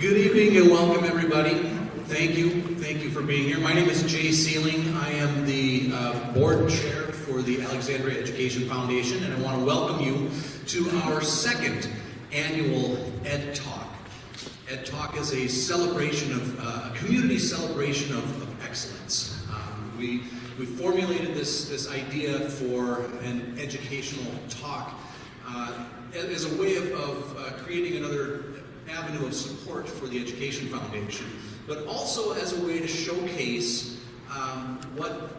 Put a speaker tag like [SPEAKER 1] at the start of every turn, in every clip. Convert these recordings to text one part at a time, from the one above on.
[SPEAKER 1] Good evening and welcome everybody. Thank you for being here. My name is Jay Sealing. I am the board chair for the Alexandria Education Foundation, and I want to welcome you to our second annual Ed Talk. Ed Talk is a celebration of a community celebration of excellence. We formulated this idea for an educational talk as a way of creating another avenue of support for the Education Foundation, but also as a way to showcase what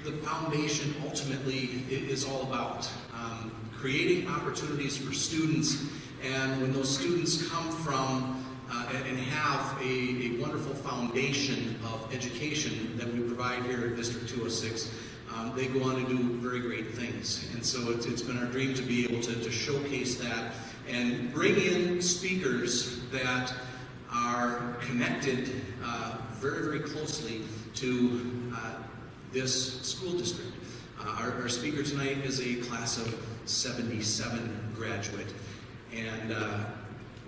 [SPEAKER 1] the foundation ultimately is all about. Creating opportunities for students, and when those students come from and have a wonderful foundation of education that we provide here at District 206, they go on to do very great things. And so it's been our dream to be able to showcase that and bring in speakers that are connected very, very closely to this school district. Our speaker tonight is a class of 77 graduate, and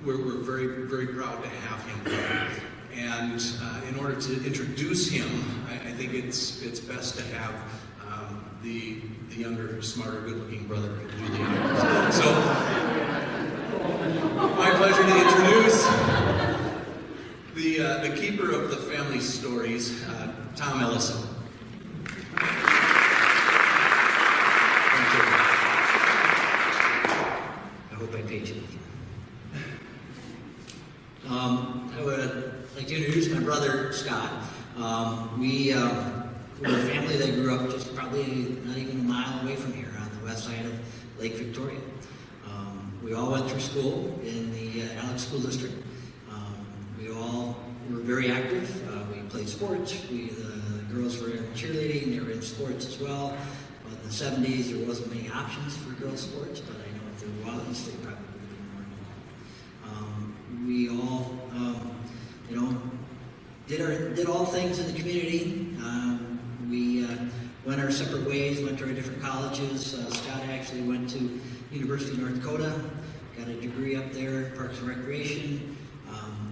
[SPEAKER 1] we're very, very proud to have him here. And in order to introduce him, I think it's best to have the younger, smarter, good-looking brother do the honors. So, my pleasure to introduce the keeper of the family stories, Tom Ellison.
[SPEAKER 2] Thank you. I hope I paid you. I would like to introduce my brother, Scott. We're a family that grew up just probably not even a mile away from here on the west side of Lake Victoria. We all went through school in the Alex School District. We all were very active. We played sports. The girls were in cheerleading. They were in sports as well. But in the 70s, there wasn't many options for girls' sports, but I know if there was, they probably would have been more involved. We all, did all things in the community. We went our separate ways, went to our different colleges. Scott actually went to University of North Dakota, got a degree up there, Parks and Recreation,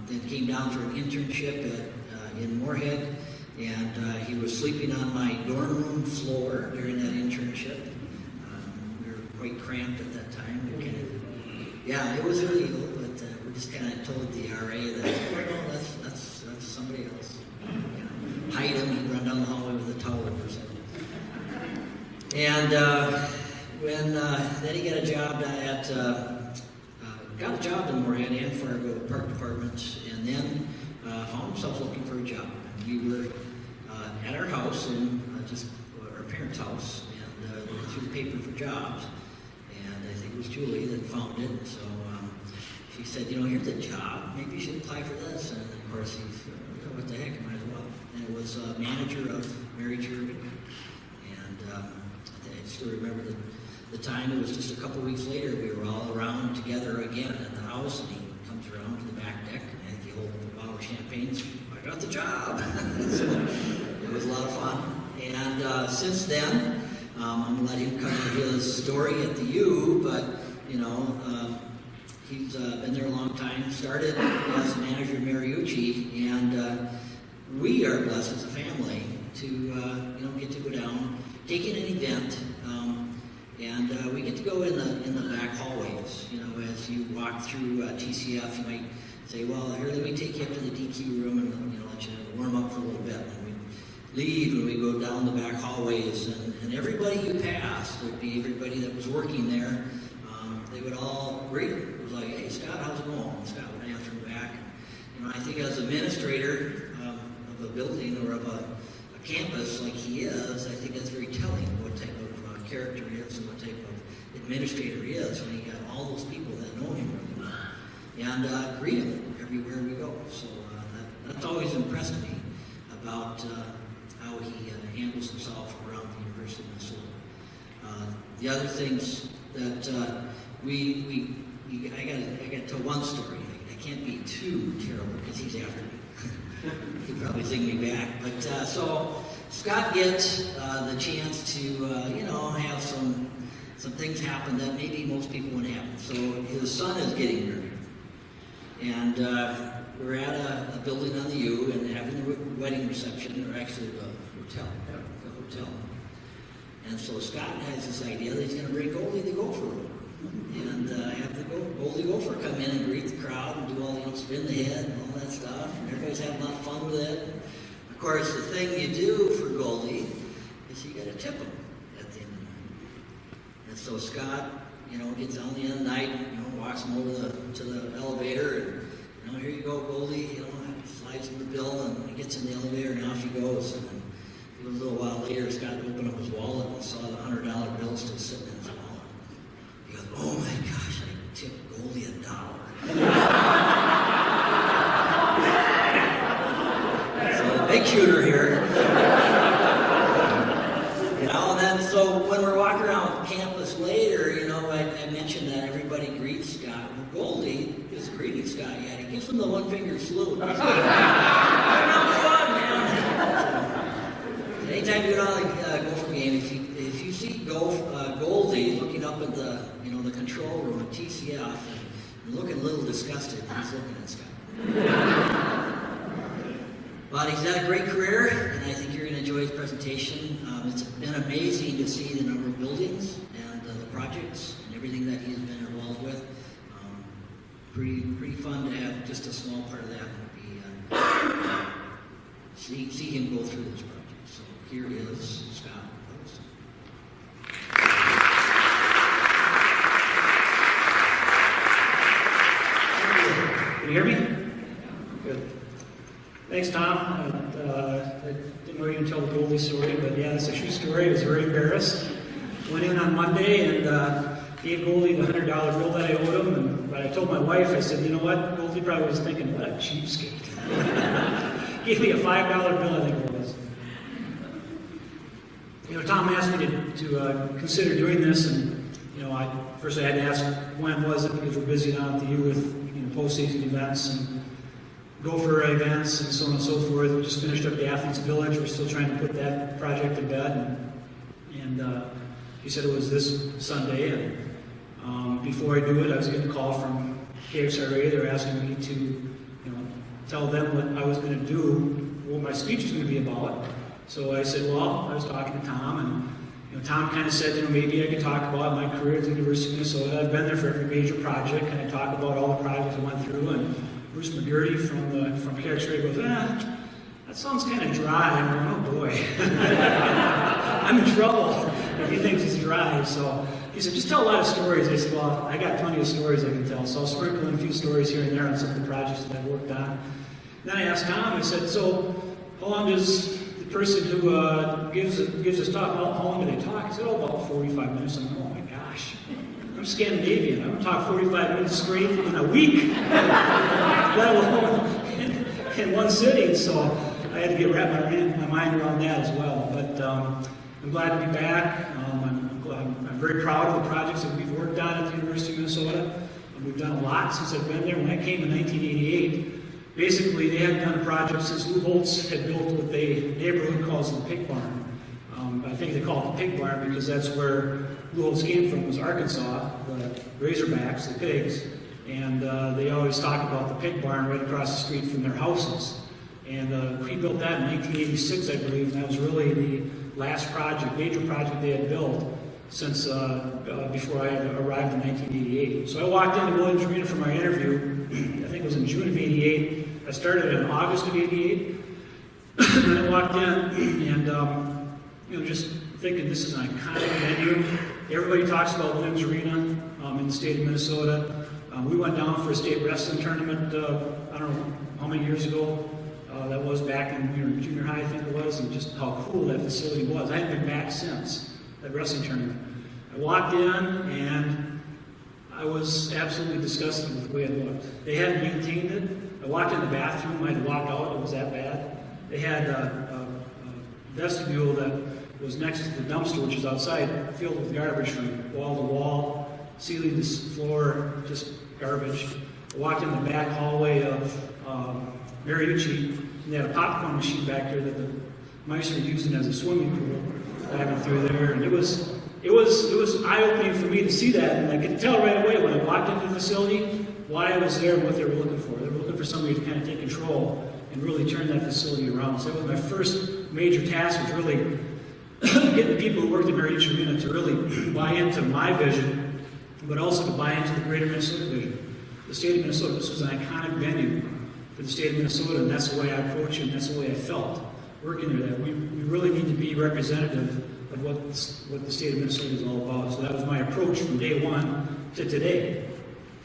[SPEAKER 2] then came down for an internship in Moorhead, and he was sleeping on my dorm room floor during that internship. We were quite cramped at that time. Yeah, it was illegal, but we just kind of told the RA that, oh, that's somebody else. Hide him, he'd run down the hallway with a towel or something. And then he got a job in Moorhead and Fargo Park Department, and then found himself looking for a job. And we were at our house, just our parents' house, and we went through the paper for jobs. And I think it was Julie that found it. So she said, here's a job. Maybe you should apply for this. And of course, he's, what the heck, might as well. And it was manager of Mary Jervy. And I still remember the time. It was just a couple weeks later. We were all around together again at the house, and he comes around to the back deck, and I think he holds a bottle of champagne. So I got the job. So it was a lot of fun. And since then, I'm going to let him cover his story at the U, but, he's been there a long time. Started as manager of Mariucci, and we are blessed as a family to, get to go down, take in an event, and we get to go in the back hallways. As you walk through TCF, you might say, well, here, let me take you up to the DQ room and, let you warm up for a little bit. And we leave and we go down the back hallways, and everybody you pass would be everybody that was working there. They would all greet him. It was like, hey, Scott, how's it going? And Scott would answer him back. I think as administrator of a building or of a campus like he is, I think that's very telling what type of character he is and what type of administrator he is when he got all those people that know him really well and greet him everywhere we go. So that's always impressed me about how he handles himself around the University of Minnesota. The other things that I got to tell one story. I can't be too terrible because he's after me. He'd probably sing me back. But so Scott gets the chance to have some things happen that maybe most people wouldn't have. So his son is getting married. And we're at a building on the U and having the wedding reception, or actually the hotel. And so Scott has this idea that he's going to bring Goldie the Gopher and have the Goldie Gopher come in and greet the crowd and do all, spin the head and all that stuff. And everybody's having a lot of fun with it. Of course, the thing you do for Goldie is you got to tip him at the end of the night. And so Scott, gets on the end of the night, walks him over to the elevator, and here you go, Goldie. Slides him the bill, and he gets in the elevator, and off he goes. And a little while later, Scott opened up his wallet and saw the $100 bill still sitting in his wallet. He goes, "Oh my gosh, I tipped Goldie $1." So big shooter here. And then so when we're walking around campus later, I mentioned that everybody greets Scott. Well, Goldie isn't greeting Scott yet. He gives him the one-finger salute. He's like, "Have fun, man." Anytime you go to a Gopher game, if you see Goldie looking up at the the control room at TCF and looking a little disgusted, he's looking at Scott. But he's had a great career, and I think you're going to enjoy his presentation. It's been amazing to see the number of buildings and the projects and everything that he's been involved with. Pretty fun to have just a small part of that. See him go through those projects. So here is Scott.
[SPEAKER 3] Can you hear me? Good. Thanks, Tom. I didn't know you can tell the Goldie story, but yeah, it's a true story. I was very embarrassed. Went in on Monday and gave Goldie the $100 bill that I owed him. But I told my wife, I said, "You know what?" Goldie probably was thinking, "What a cheapskate." Gave me a $5 bill, I think it was. Tom asked me to consider doing this, and first I had to ask when was it, because we're busy now at the U with postseason events and Gopher events and so on and so forth. We just finished up the Athletes Village. We're still trying to put that project to bed, and he said it was this Sunday. And before I do it, I was getting a call from KXRA. They were asking me to tell them what I was going to do, what my speech was going to be about. So I said, well, I was talking to Tom, and Tom kind of said, maybe I could talk about my career at the University of Minnesota. I've been there for every major project, and I talk about all the projects I went through. And Bruce McGurty from KXRA goes, that sounds kind of dry. I'm going, oh boy, I'm in trouble if he thinks it's dry. So he said, just tell a lot of stories. I said, well, I got plenty of stories I can tell, so I'll sprinkle in a few stories here and there on some of the projects that I've worked on. Then I asked Tom, I said, so how long does the person who gives us talk, how long do they talk? He said, about 45 minutes. I'm like, oh my gosh, I'm Scandinavian. I'm going to talk 45 minutes straight in a week, let alone in one sitting. So I had to wrap my mind around that as well. But I'm glad to be back. I'm very proud of the projects that we've worked on at the University of Minnesota. We've done a lot since I've been there. When I came in 1988, basically they hadn't done a project since Lou Holtz had built what the neighborhood calls the Pig Barn. I think they call it the Pig Barn because that's where Lou Holtz came from, was Arkansas, the Razorbacks, the pigs. And they always talk about the Pig Barn right across the street from their houses. And he built that in 1986, I believe, and that was really the last project, major project they had built since before I arrived in 1988. So I walked into Williams Arena for my interview, I think it was in June of '88. I started in August of '88. And I walked in and, just thinking this is an iconic venue. Everybody talks about Williams Arena in the state of Minnesota. We went down for a state wrestling tournament, I don't know how many years ago. That was back in junior high, I think it was, and just how cool that facility was. I hadn't been back since that wrestling tournament. I walked in and I was absolutely disgusted with the way it looked. They hadn't maintained it. I walked in the bathroom, I had to walk out, it was that bad. They had a vestibule that was next to the dumpster, which is outside, filled with garbage from wall to wall, ceiling to floor, just garbage. I walked in the back hallway of Mariucci, and they had a popcorn machine back there that the mice were using as a swimming pool, diving through there, and it was eye-opening for me to see that, and I could tell right away when I walked into the facility why I was there and what they were looking for. somebody to kind of take control and really turn that facility around. So that was my first major task, was really getting the people who worked at Mariucci Arena to really buy into my vision, but also to buy into the greater Minnesota vision. The state of Minnesota, this was an iconic venue for the state of Minnesota, and that's the way I approached it, and that's the way I felt working there, that we really need to be representative of what the state of Minnesota is all about. So that was my approach from day one to today.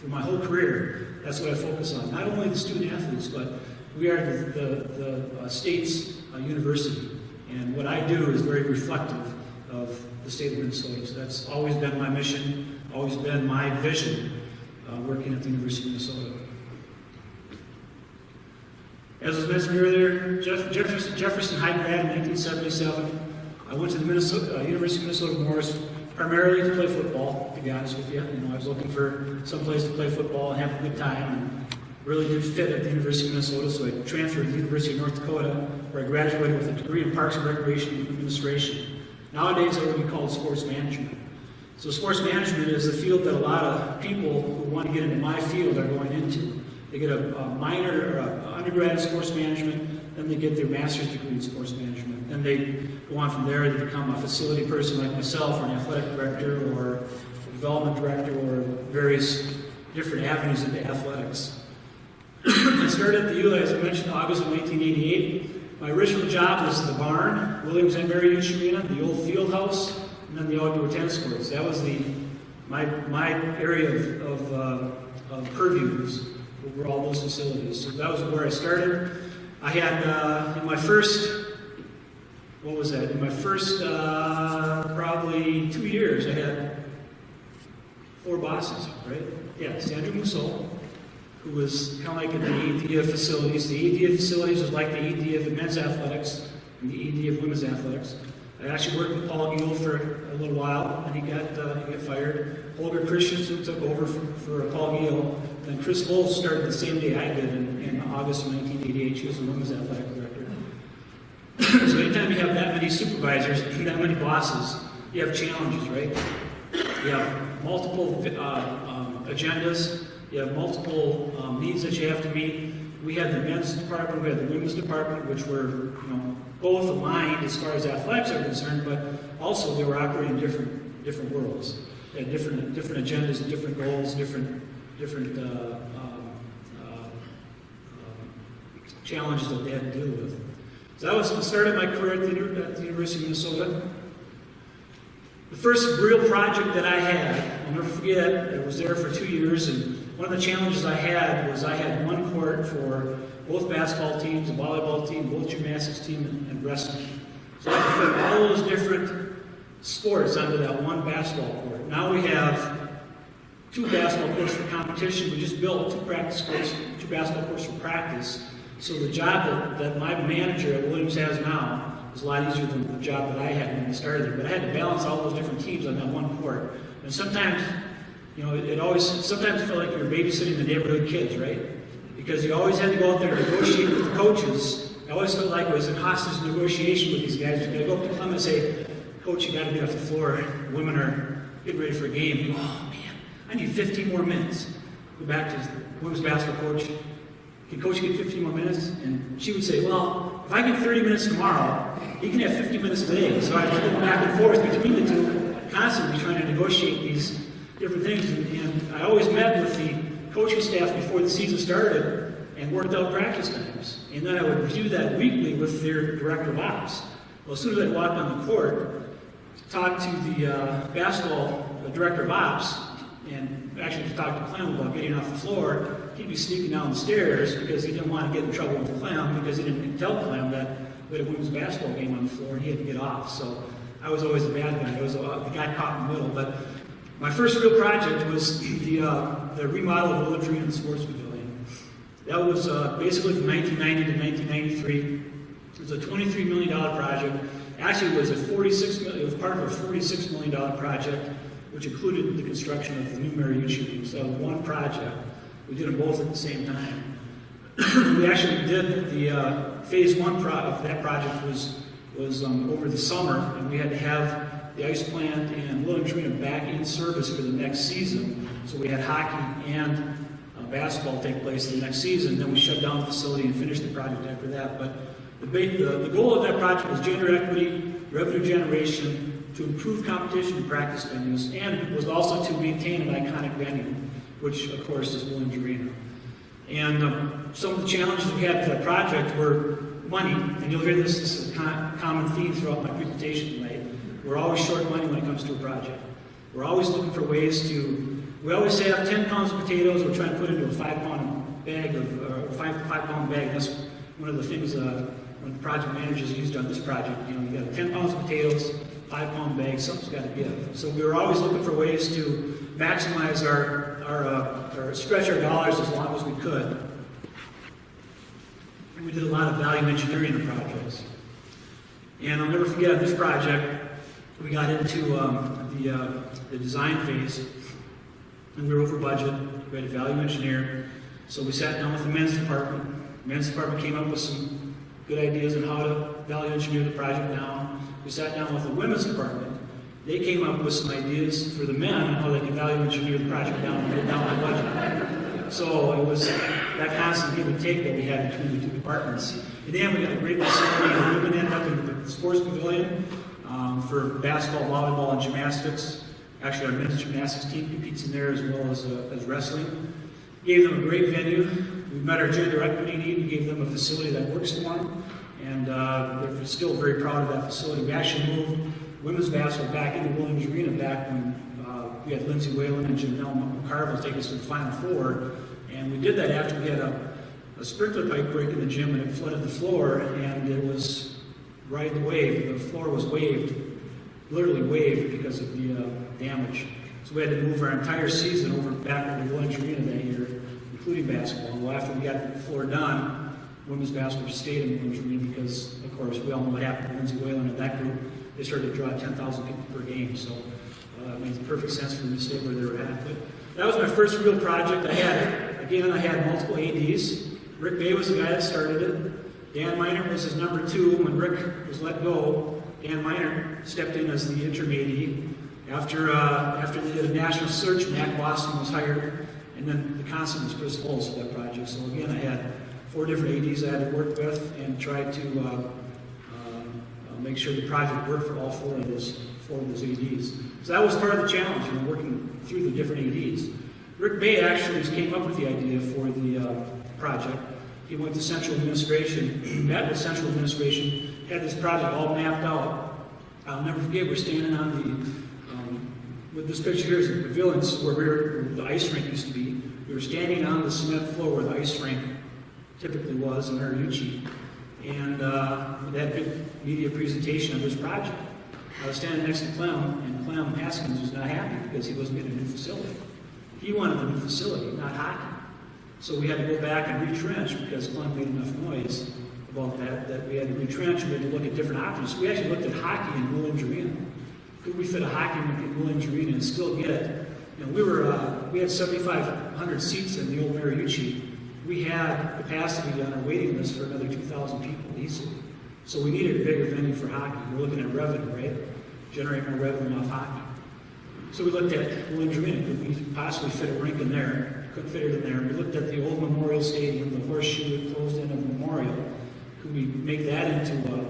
[SPEAKER 3] For my whole career, that's what I focus on. Not only the student athletes, but we are the state's university. And what I do is very reflective of the state of Minnesota. So that's always been my mission, always been my vision, working at the University of Minnesota. As was mentioned earlier, Jefferson High grad in 1977. I went to the University of Minnesota Morris primarily to play football, to be honest with you. I was looking for some place to play football and have a good time, and really did fit at the University of Minnesota, so I transferred to the University of North Dakota, where I graduated with a degree in Parks and Recreation Administration. Nowadays, it would be called sports management. So sports management is the field that a lot of people who want to get into my field are going into. They get a minor or an undergrad in sports management, then they get their master's degree in sports management. Then they go on from there to become a facility person like myself, or an athletic director, or a development director, or various different avenues into athletics. I started at the U, as I mentioned, August of 1988. My original job was the barn, Williams and Mariucci Arena, the old field house, and then the outdoor tennis courts. That was my area of purviews over all those facilities. So that was where I started. I had, in my first, probably 2 years, I had 4 bosses, right? Yeah, Sandra Musso, who was kind of like in the AD of facilities. The AD of facilities was like the AD of the men's athletics and the AD of women's athletics. I actually worked with Paul Giel for a little while, and he got fired. Holger Christensen took over for Paul Giel. Then Chris Lowell started the same day I did in August of 1988. She was the women's athletic director. So anytime you have that many supervisors, that many bosses, you have challenges, right? You have multiple agendas. You have multiple needs that you have to meet. We had the men's department, we had the women's department, which were both aligned as far as athletics are concerned, but also they were operating different worlds. They had different agendas, different goals, different challenges that they had to deal with. So that was the start of my career at the University of Minnesota. The first real project that I had, I'll never forget, I was there for 2 years, and one of the challenges I had was I had one court for both basketball teams, a volleyball team, both gymnastics team, and wrestling. So I had to fit all those different sports onto that one basketball court. Now we have 2 basketball courts for competition. We just built 2 basketball courts for practice. So the job that my manager at Williams has now is a lot easier than the job that I had when I started there. But I had to balance all those different teams on that one court. And sometimes, sometimes it felt like you were babysitting the neighborhood kids, right? Because you always had to go out there and negotiate with the coaches. I always felt like I was in hostage negotiation with these guys. You got to go up to them and say, "Coach, you got to get off the floor. Women are getting ready for a game." You go, "Oh man, I need 15 more minutes." Go back to the women's basketball coach. "Can Coach get 15 more minutes?" And she would say, "Well, if I get 30 minutes tomorrow, he can have 50 minutes today." So I was going back and forth between the two, constantly trying to negotiate these different things. And I always met with the coaching staff before the season started and worked out practice times. And then I would review that weekly with their director of ops. Well, as soon as I walked on the court, talk to the basketball director of ops, and actually talk to Clem about getting off the floor, he'd be sneaking down the stairs because he didn't want to get in trouble with Clem, because he didn't tell Clem that we had a women's basketball game on the floor and he had to get off. So I was always the bad guy. I was the guy caught in the middle. But my first real project was the remodel of Williams Arena and Sports Pavilion. That was basically from 1990 to 1993. It was a $23 million project. Actually, it was part of a $46 million project, which included the construction of the new Mariucci Arena. So one project. We did them both at the same time. We actually did the phase 1 of that project was over the summer, and we had to have the ice plant and Williams Arena back in service for the next season. So we had hockey and basketball take place the next season. Then we shut down the facility and finished the project after that. But the goal of that project was gender equity, revenue generation, to improve competition and practice venues, and was also to maintain an iconic venue, which of course is Williams Arena. And some of the challenges we had with that project were money, and you'll hear this is a common theme throughout my presentation tonight. We're always short money when it comes to a project. We're always looking for ways to, we always say have 10 pounds of potatoes, we're trying to put into a 5-pound bag or 5-pound bag. That's one of the things when the project managers used on this project. You know, you got 10 pounds of potatoes, 5-pound bag, something's got to give. So we were always looking for ways to maximize or stretch our dollars as long as we could. And we did a lot of value engineering in the projects. And I'll never forget this project, we got into the design phase, and we were over budget. We had a value engineer, so we sat down with the men's department. The men's department came up with some good ideas on how to value engineer the project down. We sat down with the women's department. They came up with some ideas for the men on how they can value engineer the project down and get it down to budget. So it was that constant give and take that we had between the two departments. In the end, we got a great facility, and the women ended up in the sports pavilion for basketball, volleyball, and gymnastics. Actually, our men's gymnastics team competes in there as well as wrestling. Gave them a great venue. We met our gender equity need. We gave them a facility that works for them, and they're still very proud of that facility. We actually moved women's basketball back into Williams Arena back when we had Lindsay Whalen and Janelle McCarville take us to the Final Four, and we did that after we had a sprinkler pipe break in the gym and it flooded the floor, and it was right the wave. The floor was waved, literally waved because of the damage. So we had to move our entire season over back to Williams Arena that year, including basketball. Well, after we got the floor done, women's basketball stayed in Williams Arena because, of course, we all know what happened to Lindsay Whalen and that group. They started to draw 10,000 people per game, so it made perfect sense for them to stay where they were at. But that was my first real project. I had multiple ADs. Rick Bay was the guy that started it. Dan Miner was his number 2. When Rick was let go, Dan Miner stepped in as the interim AD. After they did a national search, Matt Boston was hired, and then the constant was Chris Holz for that project. So again, I had 4 different ADs I had to work with and tried to make sure the project worked for all 4 of those ADs. So that was part of the challenge, working through the different ADs. Rick Bay actually came up with the idea for the project. He went to central administration, met with central administration, had this project all mapped out. I'll never forget, we're standing on with this picture here is the pavilions where the ice rink used to be. We were standing on the cement floor where the ice rink typically was in Mariucci. And we had a big media presentation of this project. I was standing next to Clem, and Clem Haskins was not happy because he wasn't getting a new facility. He wanted a new facility, not hockey. So we had to go back and retrench because Clem made enough noise about that we had to retrench and we had to look at different options. So we actually looked at hockey in Williams Arena. Could we fit a hockey rink in Williams Arena and still get, we had 7,500 seats in the old Mariucci. We had capacity on our waiting list for another 2,000 people easily. So we needed a bigger venue for hockey. We're looking at revenue, right? Generating more revenue off hockey. So we looked at Williams Arena. Could we possibly fit a rink in there? Couldn't fit it in there. We looked at the old Memorial Stadium, the horseshoe that closed in of Memorial. Could we make that into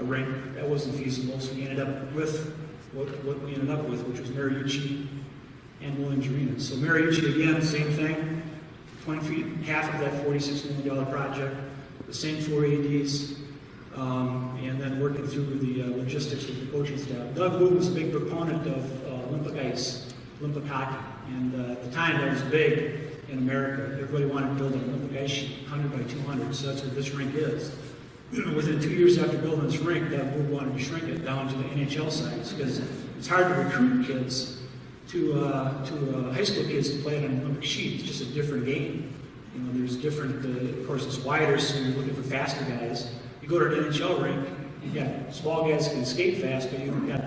[SPEAKER 3] a rink? That wasn't feasible. So we ended up with what we ended up with, which was Mariucci and Williams Arena. So Mariucci, again, same thing. 20 feet, half of that $46 million project, the same 4 ADs, and then working through the logistics with the coaching staff. Doug Wood was a big proponent of Olympic ice, Olympic hockey, and at the time that was big in America. Everybody wanted to build an Olympic ice sheet, 100 by 200, so that's what this rink is. Within 2 years after building this rink, Doug Wood wanted to shrink it down to the NHL size because it's hard to recruit kids to high school kids to play on an Olympic sheet. It's just a different game. There's different, of course it's wider, so you're looking for faster guys. You go to an NHL rink, you've got small guys who can skate fast, but you've got,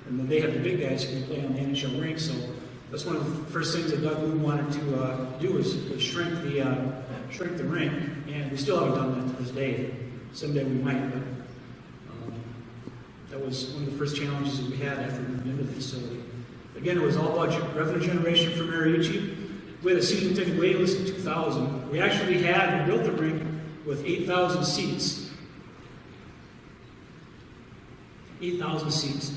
[SPEAKER 3] and then they have the big guys who can play on the NHL rink. So that's one of the first things that Doug Wood wanted to do is shrink the rink, and we still haven't done that to this day. Someday we might, but that was one of the first challenges that we had after we moved into the facility. Again, it was all budget. Revenue generation for Mariucci, We had a season ticket waiting list of 2,000. We actually had built the rink with 8,000 seats. 8,000 seats.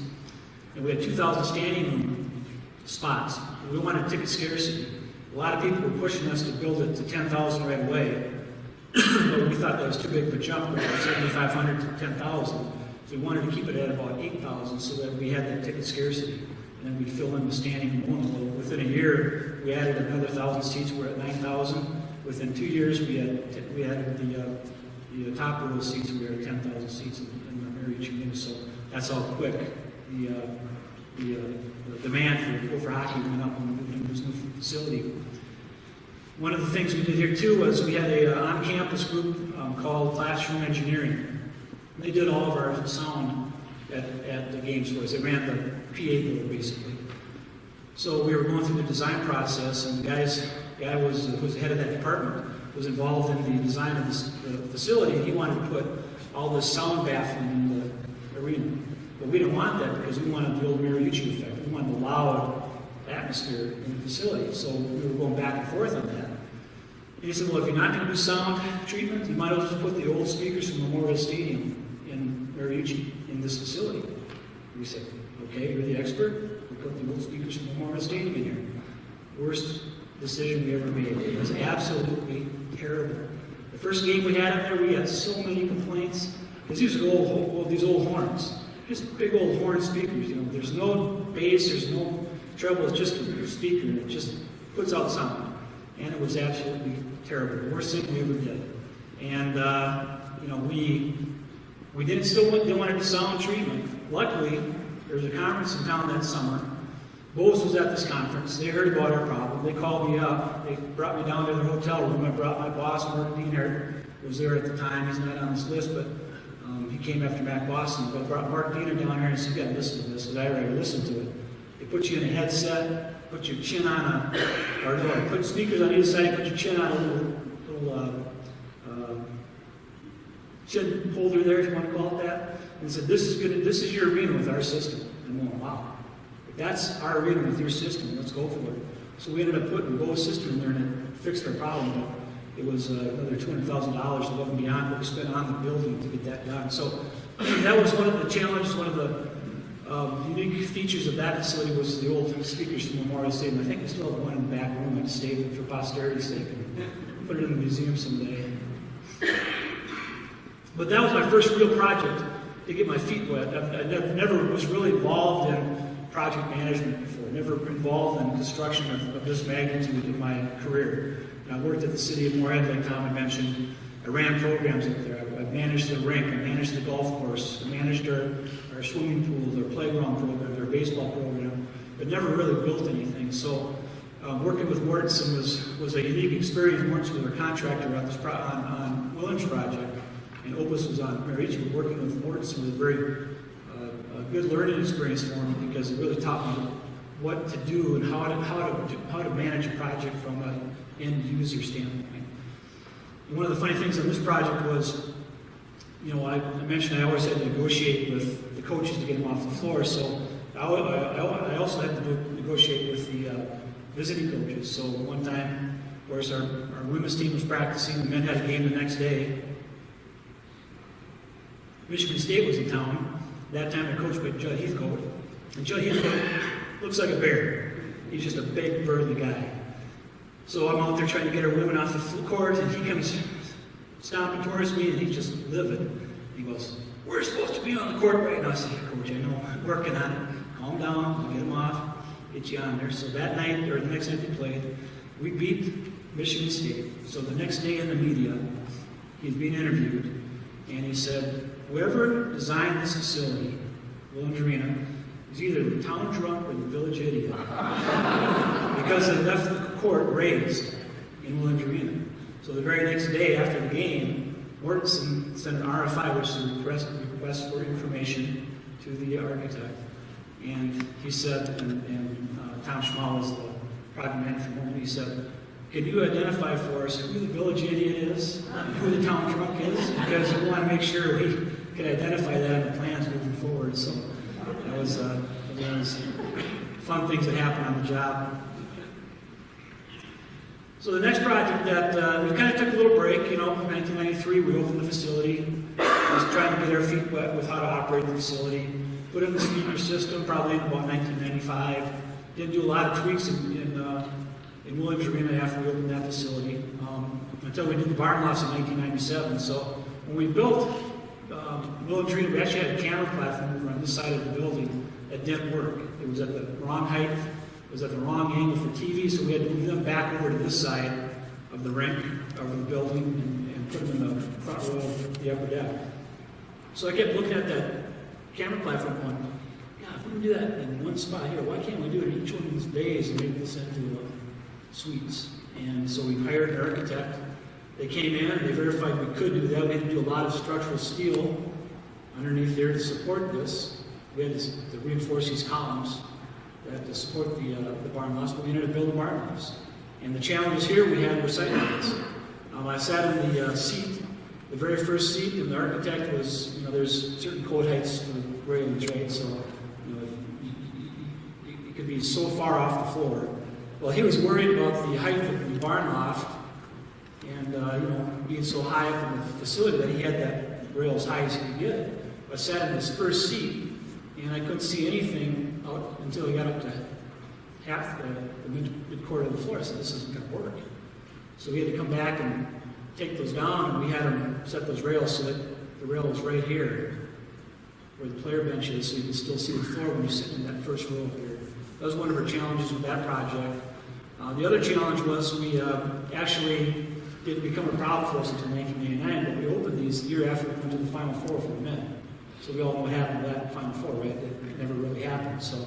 [SPEAKER 3] And we had 2,000 standing room spots. We wanted ticket scarcity. A lot of people were pushing us to build it to 10,000 right away. But we thought that was too big of a jump, from 7,500 to 10,000. So we wanted to keep it at about 8,000 so that we had that ticket scarcity. And then we'd fill in the standing room a little. Within a year, we added another 1,000 seats. We're at 9,000. Within 2 years, we added the top row of seats. We were at 10,000 seats in the Mariucci Arena. So that's how quick the demand for hockey went up when we moved into this new facility. One of the things we did here too was we had a on-campus group called Classroom Engineering. They did all of our sound at the games for us. They ran the PA board basically. So we were going through the design process, and the guy was the head of that department, was involved in the design of the facility. He wanted to put all this sound baffling in the arena. But we didn't want that because we wanted the old Mariucci effect. We wanted the loud atmosphere in the facility. So we were going back and forth on that. And he said, well, if you're not going to do sound treatment, you might as well just put the old speakers from Memorial Stadium in Mariucci in this facility. And we said, okay, you're the expert. We'll put the old speakers from Memorial Stadium in here. Worst decision we ever made. It was absolutely terrible. The first game we had in there, we had so many complaints. Because these are these old horns. Just big old horn speakers, you know. There's no bass, there's no treble, it's just a speaker, and it just puts out sound. And it was absolutely terrible. The worst thing we ever did. And, you know, we didn't want to do sound treatment. Luckily, there was a conference in town that summer. Bose was at this conference. They heard about our problem. They called me up. They brought me down to their hotel room. I brought my boss, Mark Diener, who was there at the time. He's not on this list, but he came after Mac Boston. But brought Mark Diener down here and said, you got to listen to this, because I already listened to it. They put you in a headset, put your chin on put speakers on either side, put your chin on a little chin holder there, if you want to call it that, and said, this is your arena with our system. And I'm going, wow. That's our arena with your system. Let's go for it. So we ended up putting Bo's system in there, and it fixed our problem. It was another $200,000 above and beyond what we spent on the building to get that done. So that was one of the challenges. One of the unique features of that facility was the old speakers from Memorial Stadium. I think we still have one in the back room. I just saved it for posterity's sake and put it in the museum someday. But that was my first real project to get my feet wet. I never was really involved in project management before, never involved in construction of this magnitude in my career. And I worked at the city of Moorhead, like Tom had mentioned. I ran programs up there. I managed the rink, I managed the golf course, I managed our swimming pools, our playground program, our baseball program, but never really built anything. So working with Mortensen was a unique experience. Mortensen was our contractor on this on Williams project, and Opus was on Mariucci. Working with Mortensen was a very good learning experience for me, because it really taught me what to do and how to manage a project from an end user standpoint. And one of the funny things on this project was, you know, I mentioned I always had to negotiate with the coaches to get them off the floor, so I also had to negotiate with the visiting coaches. So one time, of course, our women's team was practicing, the men had a game the next day. Michigan State was in town. That time I coached by Judd Heathcote. And Judd Heathcote looks like a bear. He's just a big, burly guy. So I'm out there trying to get our women off the court, and he comes stomping towards me, and he's just livid. He goes, we're supposed to be on the court right now. I said, hey, Coach, I know, I'm working on it. Calm down, I'll get him off, get you on there. So that night, or the next night they played, we beat Michigan State. So the next day in the media, he's being interviewed, and he said, whoever designed this facility, Williams Arena, is either the town drunk or the village idiot. Because they left the court raised in Williams Arena. So the very next day after the game, Mortensen sent an RFI, which is a request for information, to the architect. And he said, and Tom Schmal was the project manager from Mortensen, he said, can you identify for us who the village idiot is, and who the town drunk is? Because we want to make sure we can identify that in the plans moving forward. So that was fun things that happened on the job. So the next project that we kind of took a little break, you know, in 1993 we opened the facility. I was trying to get our feet wet with how to operate the facility. Put in the speaker system probably in about 1995. Did do a lot of tweaks in Williams Arena after we opened that facility, until we did the barn lofts in 1997. So when we built Williams Arena, we actually had a camera platform over on this side of the building that didn't work. It was at the wrong height, it was at the wrong angle for TV, so we had to move them back over to this side of the rink, of the building, and put them in the front row of the upper deck. So I kept looking at that camera platform going, God, if we can do that in one spot here, why can't we do it in each one of these bays and make this into suites? And so we hired an architect. They came in, they verified we could do that. We had to do a lot of structural steel underneath there to support this. We had to reinforce these columns to support the barn lofts, but we ended up building barn lofts. And the challenges here we had were sight lines. I sat in the seat, the very first seat, and the architect was, you know, there's certain code heights for railings, right? So, you know, it could be so far off the floor. Well, he was worried about the height of the barn loft and, you know, being so high up in the facility that he had that rail as high as he could get it. I sat in this first seat, and I couldn't see anything out until he got up to half the mid-quarter of the floor. I said, this isn't going to work. So we had to come back and take those down, and we had them set those rails so that the rail was right here where the player bench is, so you can still see the floor when you sit in that first row here. That was one of our challenges with that project. The other challenge was we actually didn't become a problem for us until 1989, but we opened these the year after we went to the Final Four for the men. So we all know what happened to that Final Four, right? It never really happened. So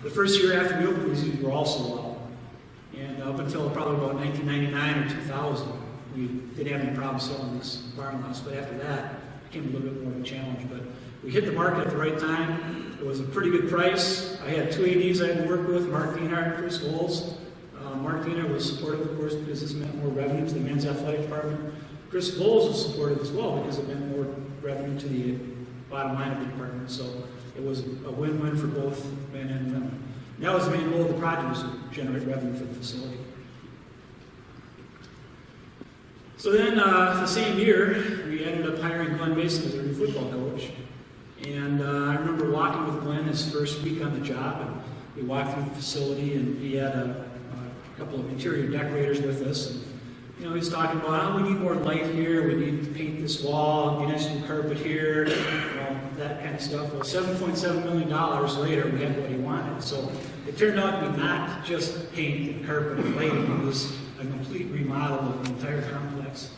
[SPEAKER 3] the first year after we opened these, we were all sold out. And up until probably about 1999 or 2000, we didn't have any problem selling these barn lofts. But after that, it became a little bit more of a challenge. But we hit the market at the right time. It was a pretty good price. I had two ADs I had to work with, Mark Dienhart and Chris Goals. Mark Dienhart was supportive, of course, because this meant more revenue to the men's athletic department. Chris Goals was supportive as well because it meant more revenue to the bottom line of the department. So it was a win-win for both men and women. And that was the main goal of the project, was to generate revenue for the facility. So then, the same year, we ended up hiring Glenn Mason as our new football coach. And I remember walking with Glenn his first week on the job, and we walked through the facility, and he had a couple of interior decorators with us. And, you know, he's talking about, oh, we need more light here, we need to paint this wall, get us new carpet here, that kind of stuff. Well, $7.7 million later, we had what he wanted. So it turned out to be not just paint and carpet and lighting, it was a complete remodel of the entire complex.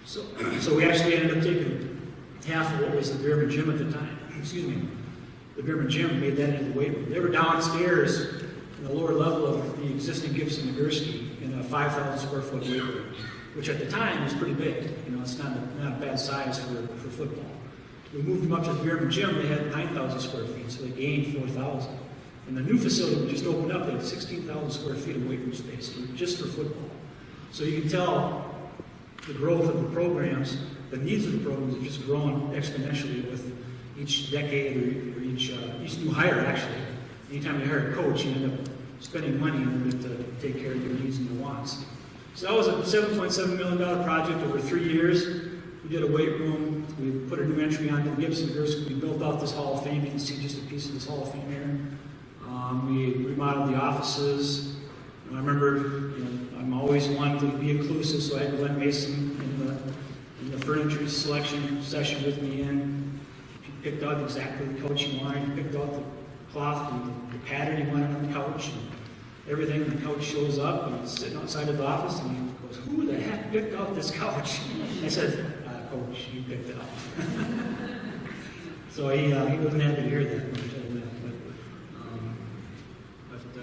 [SPEAKER 3] So we actually ended up taking half of what was the Beerman Gym at the time. Excuse me. The Beerman Gym made that into the weight room. They were downstairs in the lower level of the existing Gibson Nagurski in a 5,000 square foot weight room, which at the time was pretty big. You know, it's not a bad size for football. We moved them up to the Beerman Gym. They had 9,000 square feet, so they gained 4,000. And the new facility we just opened up, they had 16,000 square feet of weight room space just for football. So you can tell the growth of the programs, the needs of the programs have just grown exponentially with each decade or each new hire, actually. Anytime you hire a coach, you end up spending money in order to take care of your needs and your wants. So that was a $7.7 million project over 3 years. We did a weight room. We put a new entry onto the Gibson Nagurski. We built out this Hall of Fame. You can see just a piece of this Hall of Fame here. We remodeled the offices. And I remember, you know, I'm always wanting to be inclusive, so I had Glenn Mason in the furniture selection session with me in. He picked out exactly the couch he wanted. He picked out the cloth and the pattern he wanted on the couch and everything. The couch shows up and he's sitting outside of the office and he goes, "Who the heck picked out this couch?" I said, "Coach, you picked it out." So he wasn't happy to hear that. When I told him that. But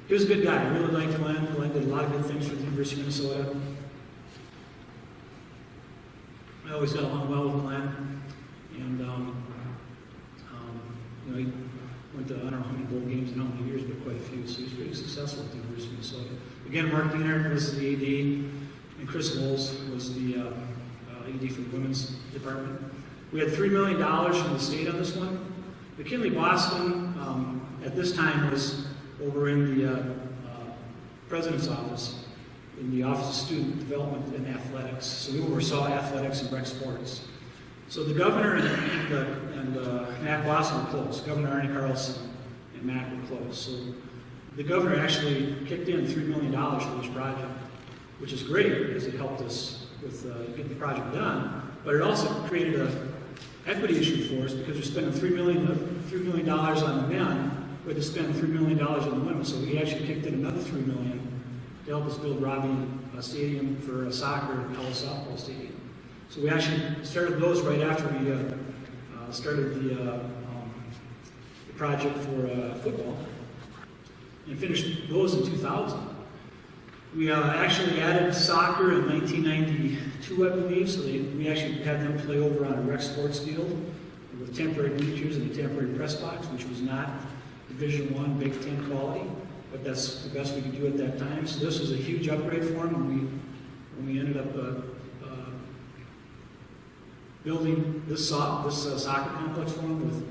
[SPEAKER 3] he was a good guy. I really liked Glenn. Glenn did a lot of good things for the University of Minnesota. I always got along well with Glenn. And, you know, he went to, I don't know how many bowl games in how many years, but quite a few. So he was pretty successful at the University of Minnesota. Again, Mark Dienhart was the AD, and Chris Wolves was the AD for the women's department. We had $3 million from the state on this one. McKinley Boston, at this time, was over in the president's office. in the Office of Student Development and Athletics. So we oversaw athletics and rec sports. So the governor and Mac Wasson were close. Governor Arne Carlson and Mac were close. So the governor actually kicked in $3 million for this project, which is great because it helped us with getting the project done. But it also created an equity issue for us because we're spending $3 million on the men, we had to spend $3 million on the women. So we actually kicked in another $3 million to help us build Robbie a stadium for soccer and Ellis softball stadium. So we actually started those right after we started the project for football, and finished those in 2000. We actually added soccer in 1992, I believe, so we actually had them play over on a rec sports field with temporary bleachers and a temporary press box, which was not Division I Big Ten quality, but that's the best we could do at that time. So this was a huge upgrade for them, and we ended up building this soccer complex for them with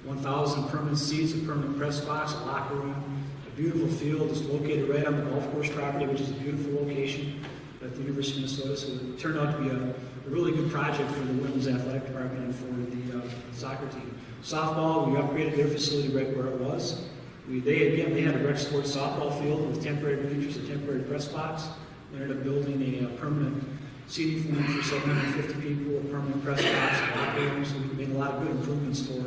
[SPEAKER 3] 1,000 permanent seats, a permanent press box, a locker room, a beautiful field. It's located right on the golf course property, which is a beautiful location at the University of Minnesota. So it turned out to be a really good project for the women's athletic department and for the soccer team. Softball, we upgraded their facility right where it was. They had a rec sports softball field with temporary bleachers, a temporary press box. We ended up building a permanent seating form for 750 people, a permanent press box, a locker room. So we made a lot of good improvements for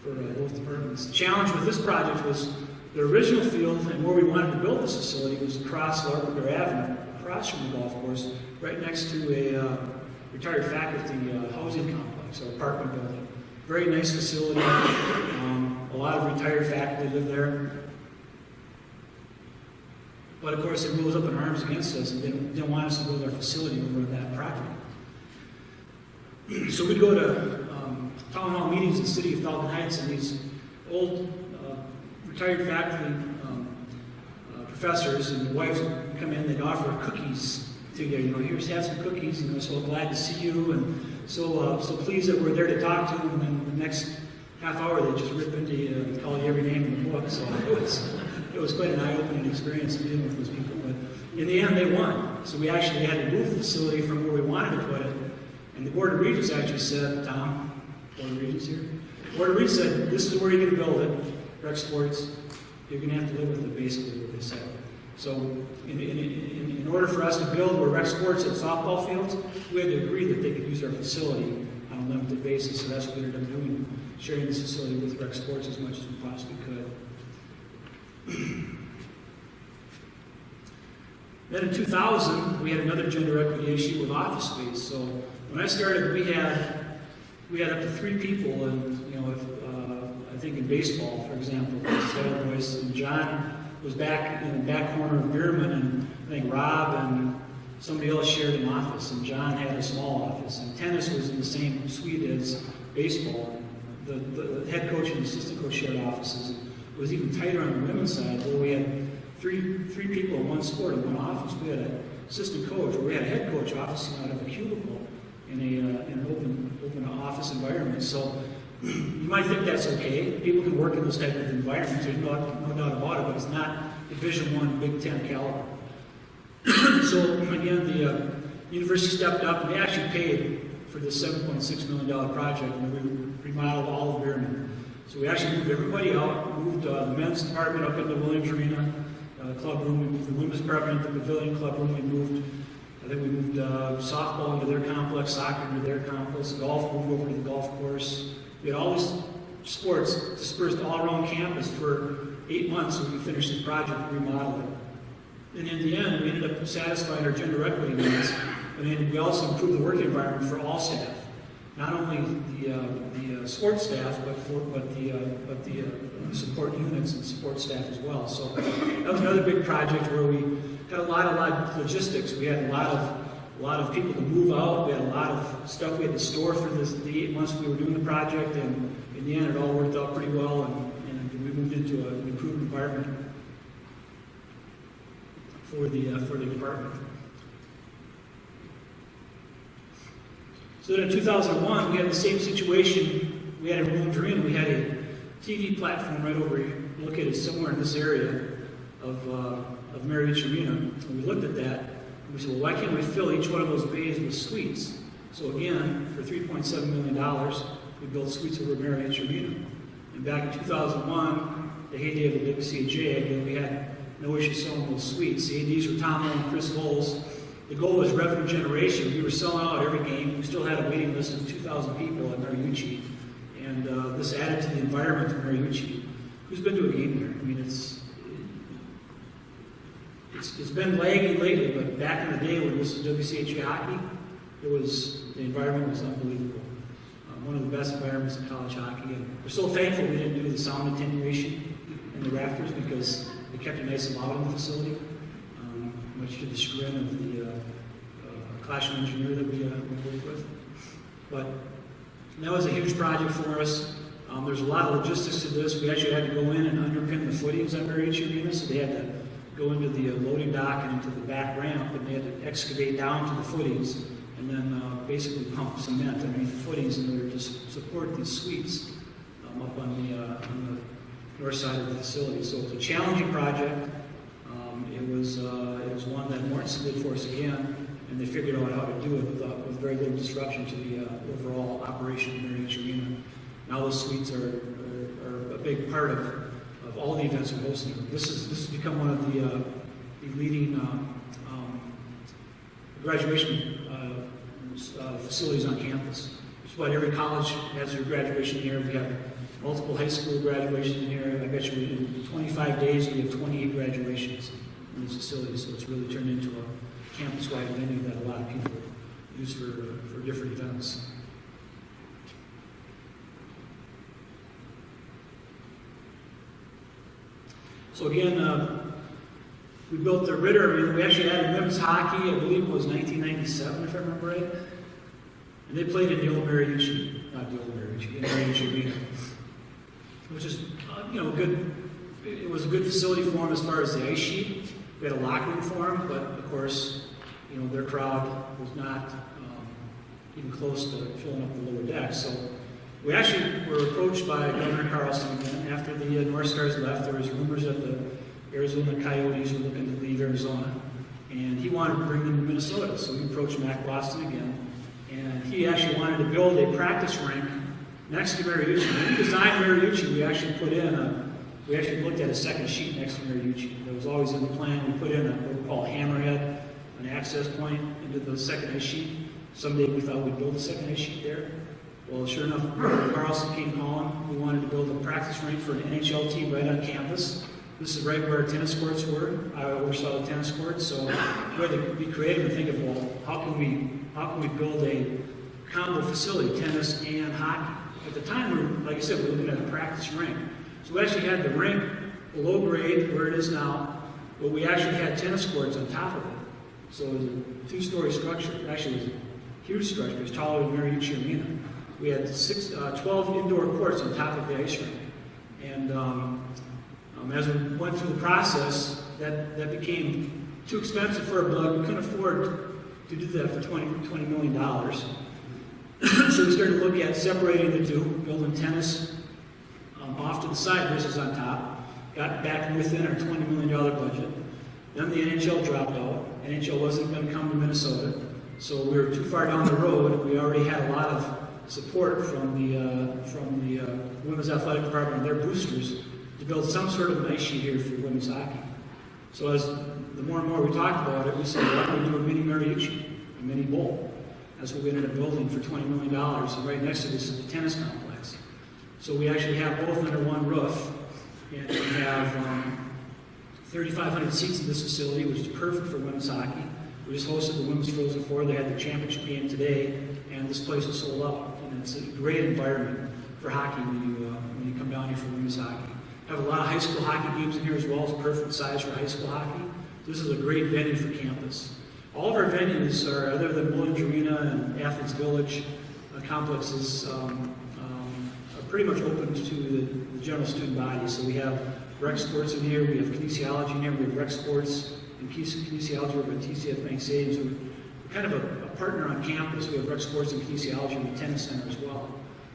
[SPEAKER 3] both departments. The challenge with this project was the original field and where we wanted to build this facility was across Larpenteur Avenue, across from the golf course, right next to a retired faculty housing complex or apartment building. Very nice facility. A lot of retired faculty live there. But of course, they rose up in arms against us and didn't want us to build our facility over on that property. So we'd go to town hall meetings in the city of Falcon Heights, and these old retired faculty professors and their wives would come in, they'd offer cookies to you. Here's have some cookies, so glad to see you, and so pleased that we're there to talk to you, and then the next half hour they just rip into you and call you every name in the book. So it was quite an eye-opening experience dealing with those people. But in the end, they won. So we actually had to move the facility from where we wanted to put it. And the Board of Regents actually said, Tom, Board of Regents here, the Board of Regents said, this is where you're going to build it, rec sports. You're going to have to live with it, basically, what they said. So in order for us to build where rec sports and softball fields, we had to agree that they could use our facility on a limited basis. So that's what we ended up doing, sharing this facility with rec sports as much as we possibly could. Then in 2000, we had another gender equity issue with office space. So when I started, we had up to 3 people, and I think in baseball, for example, and John was back in the back corner of Bierman, and I think Rob and somebody else shared an office, and John had a small office, and tennis was in the same suite as baseball. The head coach and assistant coach shared offices. It was even tighter on the women's side, where we had three people in one sport in one office. We had an assistant coach, or we had a head coach officing out of a cubicle in an open office environment. So you might think that's okay. People can work in those type of environments. There's no doubt about it, but it's not Division I Big Ten caliber. So again, the university stepped up, and they actually paid for this $7.6 million project, and we remodeled all of Bierman. So we actually moved everybody out, moved the men's department up into Williams Arena, club room, we moved the women's department into the pavilion club room, we moved softball into their complex, soccer into their complex, golf moved over to the golf course. We had all these sports dispersed all around campus for 8 months so we could finish this project and remodel it. And in the end, we ended up satisfying our gender equity needs, and we also improved the working environment for all staff. Not only the sports staff, but the support units and support staff as well. So that was another big project where we had a lot of logistics. We had a lot of people to move out. We had a lot of stuff we had to store for the 8 months we were doing the project, and in the end, it all worked out pretty well, and we moved into an improved environment for the department. So then in 2001, we had the same situation we had in Williams Arena. We had a TV platform right over here, located somewhere in this area of Marriott Arena. And we looked at that, We said, well, why can't we fill each one of those bays with suites? So again, for $3.7 million, we built suites over Mary H. Arena. And back in 2001, the heyday of the WCHA, we had no issue selling those suites. The ADs were Tom and Chris Voles. The goal was revenue generation. We were selling out every game. We still had a waiting list of 2,000 people at Mariucci. And this added to the environment of Mariucci. Who's been to a game there? I mean, it's been lagging lately, but back in the day when this was WCHA hockey, the environment was unbelievable. One of the best environments in college hockey. And we're so thankful we didn't do the sound attenuation in the rafters because it kept it nice and loud in the facility, much to the chagrin of the classroom engineer that we worked with. But that was a huge project for us. There's a lot of logistics to this. We actually had to go in and underpin the footings on Mary H. Arena, so they had to go into the loading dock and into the back ramp, and they had to excavate down to the footings and then basically pump cement underneath the footings in order to support these suites up on the north side of the facility. So it was a challenging project. It was one that Mortensen did for us again, and they figured out how to do it with very little disruption to the overall operation of Mary H. Arena. Now those suites are a big part of all the events we're hosting. This has become one of the leading graduation facilities on campus. Just about every college has their graduation here. We have multiple high school graduations here. I bet you in 25 days we have 28 graduations in these facilities. So it's really turned into a campus-wide venue that a lot of people use for different events. So again, we built the Ritter. I mean, we actually had women's hockey, I believe it was 1997, if I remember right. And they played in the old Mariucci, not the old Mariucci, the Mariucci Arena, which is, good. It was a good facility for them as far as the ice sheet. We had a locker room for them, but of course, their crowd was not even close to filling up the lower deck. So we actually were approached by Governor Carlson again. After the North Stars left, there was rumors that the Arizona Coyotes were looking to leave Arizona, and he wanted to bring them to Minnesota. So we approached Mac Boston again, and he actually wanted to build a practice rink next to Mariucci. When we designed Mariucci, we actually looked at a second sheet next to Mariucci. That was always in the plan. We put in what we call a hammerhead, an access point into the second ice sheet. Someday we thought we'd build a second ice sheet there. Well, sure enough, Carlson came calling. We wanted to build a practice rink for an NHL team right on campus. This is right where our tennis courts were. I oversaw the tennis courts, so we had to be creative and think of, well, how can we build a combo facility, tennis and hockey? At the time, like I said, we were looking at a practice rink. So we actually had the rink below grade where it is now, but we actually had tennis courts on top of it. So it was a two-story structure. Actually, it was a huge structure. It was taller than Mariucci Arena. We had 12 indoor courts on top of the ice rink. And as we went through the process, that became too expensive for our blood. We couldn't afford to do that for $20 million. So we started to look at separating the two, building tennis off to the side versus on top. Got back within our $20 million budget. Then the NHL dropped out. NHL wasn't going to come to Minnesota. So we were too far down the road. We already had a lot of support from the Women's Athletic Department and their boosters to build some sort of an ice sheet here for women's hockey. So as the more and more we talked about it, we said, why don't we do a mini Mariucci, a mini bowl? That's what we ended up building for $20 million. And right next to this is the tennis complex. So we actually have both under one roof. And we have 3,500 seats in this facility, which is perfect for women's hockey. We just hosted the Women's Frozen Four. They had the championship game today, and this place was sold out. And it's a great environment for hockey when you come down here for women's hockey. We have a lot of high school hockey games in here as well. It's perfect size for high school hockey. This is a great venue for campus. All of our venues are, other than Williams Arena and Athens Village complexes, are pretty much open to the general student body. So we have rec sports in here, we have kinesiology in here, we have rec sports and kinesiology over at TCF Bank Stadium. So we're kind of a partner on campus. We have rec sports and kinesiology in the tennis center as well.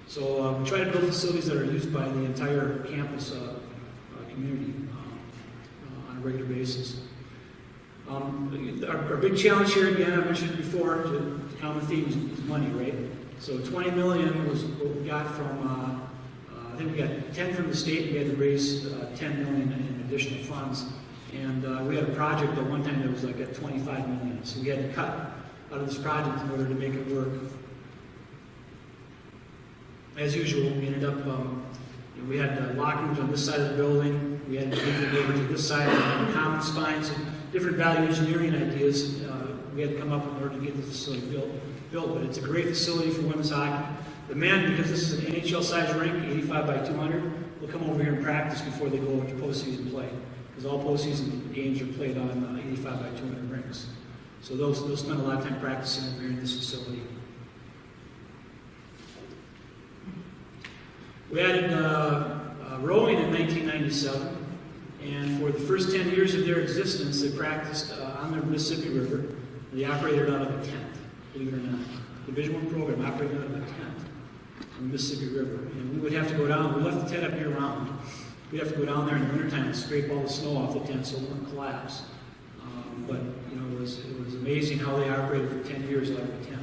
[SPEAKER 3] So we try to build facilities that are used by the entire campus community on a regular basis. Our big challenge here, again, I mentioned it before, the common theme is money, right? So 20 million was what we got from, I think we got 10 from the state, we had to raise 10 million in additional funds. And we had a project at one time that was like at 25 million. So we had to cut out of this project in order to make it work. As usual, we ended up, we had locker rooms on this side of the building. We had to move it over to this side of the common spines and different value engineering ideas. We had to come up in order to get the facility built. But it's a great facility for women's hockey. The men, because this is an NHL-sized rink, 85 by 200, will come over here and practice before they go to postseason play. Because all postseason games are played on 85 by 200 rinks. So they'll spend a lot of time practicing over here in this facility. We added rowing in 1997, and for the first 10 years of their existence, they practiced on the Mississippi River. They operated out of a tent, believe it or not. Division I program operated out of a tent on the Mississippi River. And we would have to go down, we left the tent up year-round. We'd have to go down there in the wintertime and scrape all the snow off the tent so it wouldn't collapse. But it was amazing how they operated for 10 years out of a tent.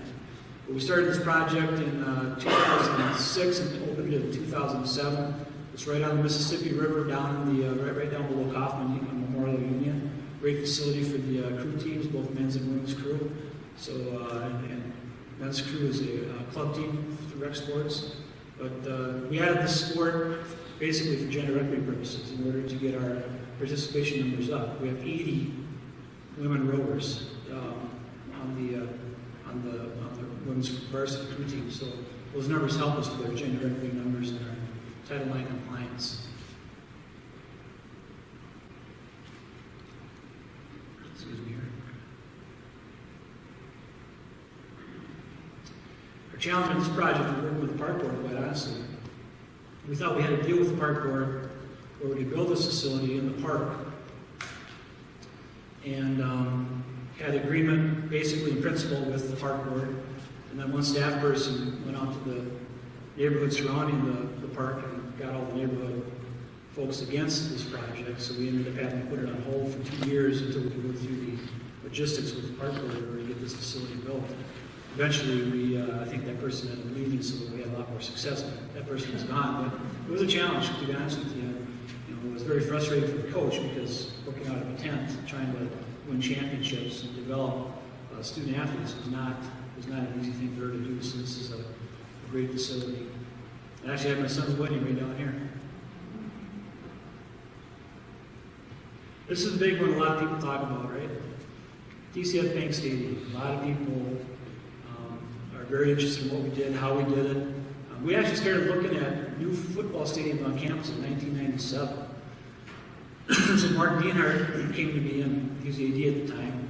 [SPEAKER 3] But we started this project in 2006 and opened it in 2007. It's right on the Mississippi River, down in the right down below Kaufman Memorial Union. Great facility for the crew teams, both men's and women's crew. So and men's crew is a club team through rec sports. But we added this sport basically for gender equity purposes in order to get our participation numbers up. We have 80 women rowers on the women's varsity crew team. So those numbers help us with our gender equity numbers and our Title IX compliance. Excuse me here. Our challenge in this project is working with the park board, quite honestly. We thought we had to deal with the park board where we could build this facility in the park. And had agreement basically in principle with the park board. And then one staff person went out to the neighborhood surrounding the park and got all the neighborhood folks against this project. So we ended up having to put it on hold for 2 years until we could go through the logistics with the park board in order to get this facility built. Eventually, I think that person ended up leaving so that we had a lot more success. That person was gone, but it was a challenge, to be honest with you. It was very frustrating for the coach because working out of a tent, trying to win championships and develop student athletes was not an easy thing for her to do. So this is a great facility. I actually had my son's wedding right down here. This is the big one a lot of people talk about, right? TCF Bank Stadium. A lot of people are very interested in what we did, how we did it. We actually started looking at new football stadiums on campus in 1997. So Mark Dienhart came to me, and he was the AD at the time,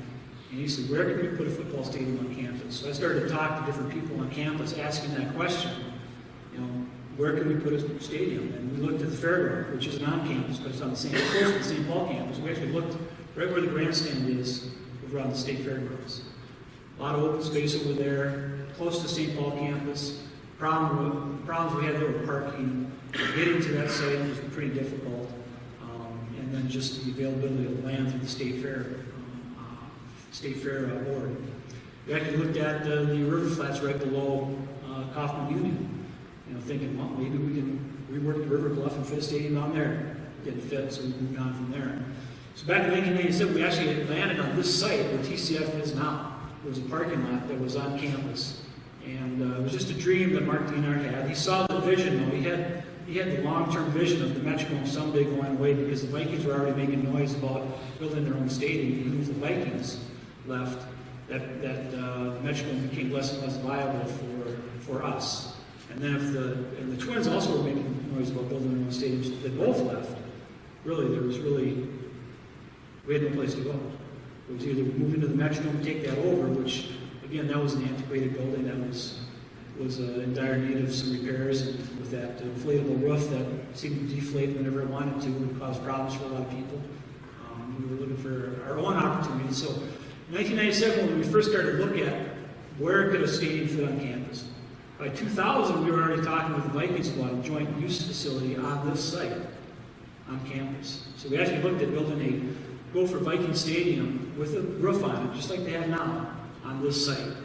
[SPEAKER 3] and he said, where can we put a football stadium on campus? So I started to talk to different people on campus asking that question. Where can we put a stadium? And we looked at the fairground, which isn't on campus, but it's on the same coast, the St. Paul campus. We actually looked right where the grandstand is over on the state fairgrounds. A lot of open space over there, close to St. Paul campus. Problems we had there with parking. Getting to that site was pretty difficult. And then just the availability of land through the state fair board. We actually looked at the river flats right below Kaufman Union. Thinking, well, maybe we can rework the river bluff and fit a stadium down there. Didn't fit, so we moved on from there. So back in 1987, we actually landed on this site where TCF is now. There was a parking lot that was on campus. And it was just a dream that Mark Dienhart had. He saw the vision, though. He had the long-term vision of the Metrodome someday going away because the Vikings were already making noise about building their own stadium. Even if the Vikings left, that the Metrodome became less and less viable for us. And then the Twins also were making noise about building their own stadiums. They both left. We had no place to go. It was either move into the Metrodome and take that over, which, again, that was an antiquated building that was in dire need of some repairs, and with that inflatable roof that seemed to deflate whenever it wanted to and cause problems for a lot of people. We were looking for our own opportunities. So in 1997, when we first started to look at where could a stadium fit on campus, by 2000, we were already talking with the Vikings about a joint use facility on this site, on campus. So we actually looked at building Gopher Viking Stadium with a roof on it, just like they have now on this site.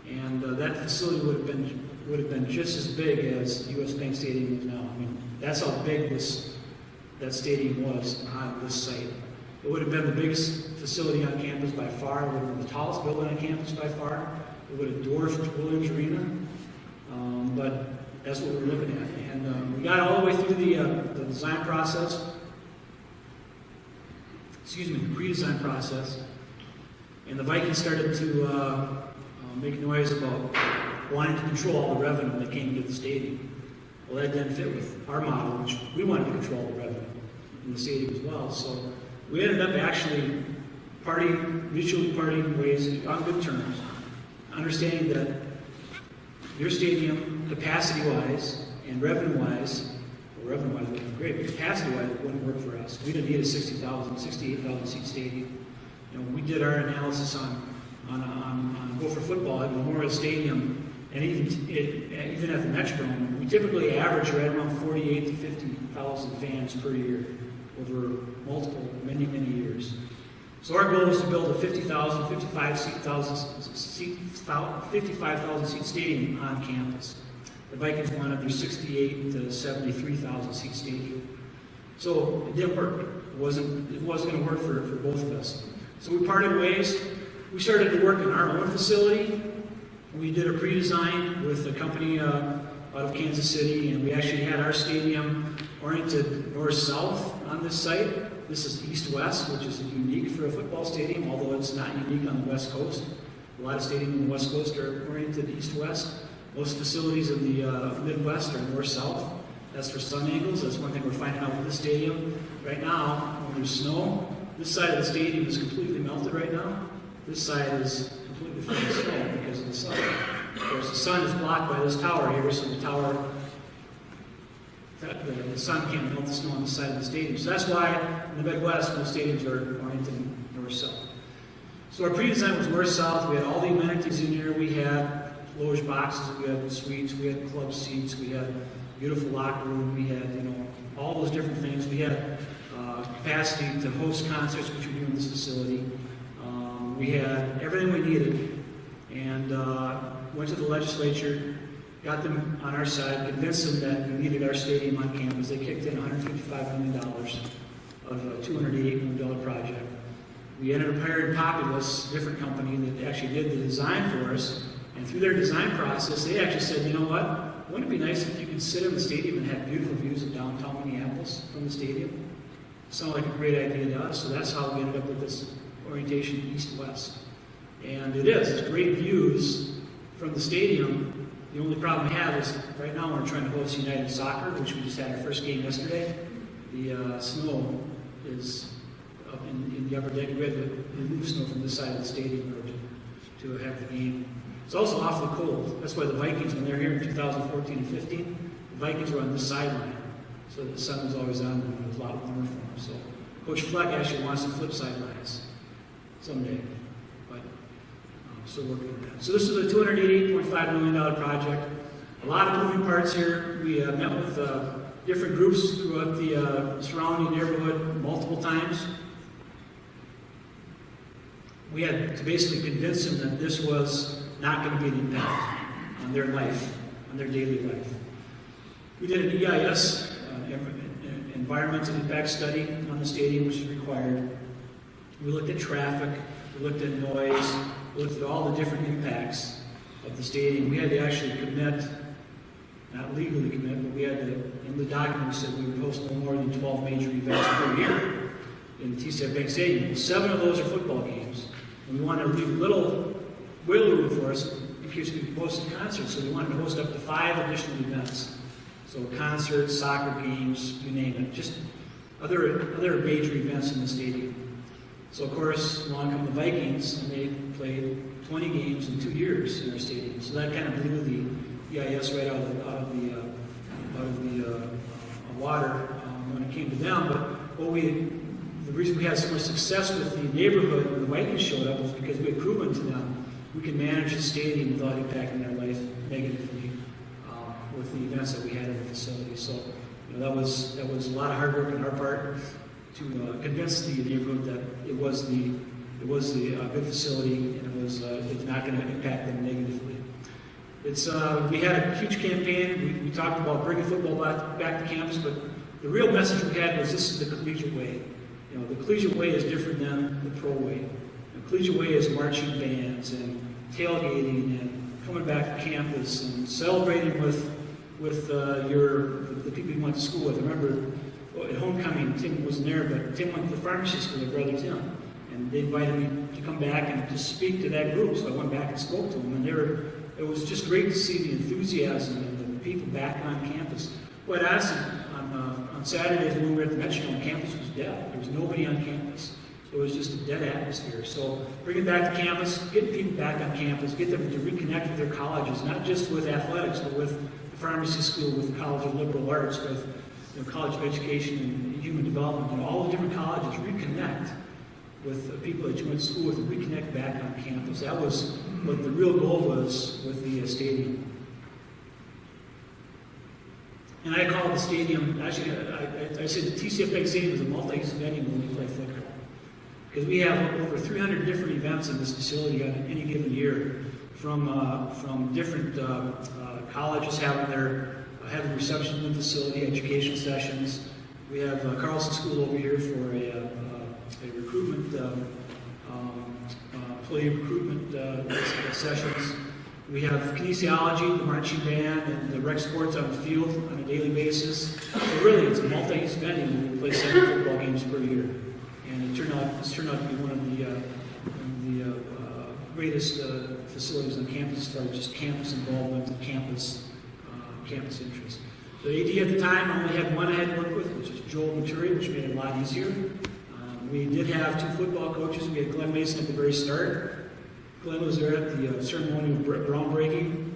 [SPEAKER 3] And that facility would have been just as big as US Bank Stadium is now. I mean, that's how big that stadium was on this site. It would have been the biggest facility on campus by far. It would have been the tallest building on campus by far. It would have dwarfed Williams Arena. But that's what we're looking at. And we got all the way through the design process. Excuse me, the pre-design process. And the Vikings started to make noise about wanting to control all the revenue that came into the stadium. Well, that didn't fit with our model, which we wanted to control the revenue in the stadium as well. So we ended up actually mutually parting ways on good terms, understanding that your stadium, capacity-wise and revenue-wise would be great, but capacity-wise it wouldn't work for us. We didn't need a 68,000 seat stadium. You know, we did our analysis on Gopher football at Memorial Stadium, and even at the Metrodome, we typically average right around 48 to 50,000 fans per year over many years. So our goal is to build a 55,000 seat stadium on campus. The Vikings wanted their 68 to 73,000 seat stadium. So it didn't work. It wasn't going to work for both of us. So we parted ways. We started to work in our own facility. We did a pre-design with a company out of Kansas City, and we actually had our stadium oriented north-south on this site. This is east-west, which is unique for a football stadium, although it's not unique on the West Coast. A lot of stadiums on the West Coast are oriented east-west. Most facilities in the Midwest are north-south. That's for sun angles. That's one thing we're finding out with this stadium. Right now, when there's snow, this side of the stadium is completely melted right now. This side is completely full of snow because of the sun. Of course, the sun is blocked by this tower here, so the sun can't melt the snow on the side of the stadium. So that's why in the Midwest, most stadiums are oriented north-south. So our pre-design was north-south. We had all the amenities in here. We had loge boxes, we had suites, we had club seats, we had beautiful locker room, we had, all those different things. We had capacity to host concerts, which we do in this facility. We had everything we needed, and went to the legislature, got them on our side, convinced them that we needed our stadium on campus. They kicked in $155 million of a $288 million project. We ended up hiring Populous, a different company that actually did the design for us. And through their design process, they actually said, you know what? Wouldn't it be nice if you could sit in the stadium and have beautiful views of downtown Minneapolis from the stadium? Sounded like a great idea to us, so that's how we ended up with this orientation east-west. And it is. It's great views from the stadium. The only problem we have is right now we're trying to host United Soccer, which we just had our first game yesterday. The snow is up in the upper deck. We had to remove snow from this side of the stadium to have the game. It's also awfully cold. That's why the Vikings, when they're here in 2014 and 15, the Vikings were on this sideline. So the sun was always on them. It was a lot warmer for them. So Coach Fleck actually wants to flip sidelines someday. But still working on that. So this is a $288.5 million project. A lot of moving parts here. We met with different groups throughout the surrounding neighborhood multiple times. We had to basically convince them that this was not going to be an impact on their life, on their daily life. We did an EIS, environmental impact study on the stadium, which is required. We looked at traffic, we looked at noise, we looked at all the different impacts of the stadium. We had to actually commit, not legally commit, but we had to, in the document, we said we would host no more than 12 major events per year in TCF Bank Stadium. 7 of those are football games. And we wanted to leave a little wiggle room for us in case we hosted concerts. So we wanted to host up to 5 additional events. So concerts, soccer games, you name it. Just other major events in the stadium. So of course, along come the Vikings, and they played 20 games in 2 years in our stadium. So that kind of blew the EIS right out of the water when it came to them. But the reason we had so much success with the neighborhood when the Vikings showed up was because we had proven to them we can manage the stadium without impacting their life negatively with the events that we had in the facility. So that was a lot of hard work on our part. convince the neighborhood that it was the good facility and it's not going to impact them negatively. We had a huge campaign. We talked about bringing football back to campus, but the real message we had was this is the collegiate way. The collegiate way is different than the pro way. The collegiate way is marching bands and tailgating and coming back to campus and celebrating with the people you went to school with. I remember at homecoming, Tim wasn't there, but Tim went to the pharmacy school with brother Tim, and they invited me to come back and to speak to that group. So I went back and spoke to them, and it was just great to see the enthusiasm and the people back on campus. Quite honestly, on Saturdays when we were at the Metronome, campus was dead. There was nobody on campus. So it was just a dead atmosphere. So bringing back to campus, getting people back on campus, get them to reconnect with their colleges, not just with athletics, but with the pharmacy school, with the College of Liberal Arts, with College of Education and Human Development, all the different colleges, reconnect with the people that you went to school with and reconnect back on campus. That was what the real goal was with the stadium. And I call the stadium, actually, I said the TCF Bank Stadium is a multi-use venue when we play football. Because we have over 300 different events in this facility on any given year, from different colleges having reception in the facility, education sessions. We have Carlson School over here for a recruitment, employee recruitment sessions. We have kinesiology, the marching band, and the rec sports on the field on a daily basis. So really, it's a multi-use venue. We play 7 football games per year. And it's turned out to be one of the greatest facilities on campus as far as just campus involvement and campus interest. The AD at the time only had one I had to work with, which was Joel Maturi, which made it a lot easier. We did have 2 football coaches. We had Glenn Mason at the very start. Glenn was there at the ceremony of groundbreaking.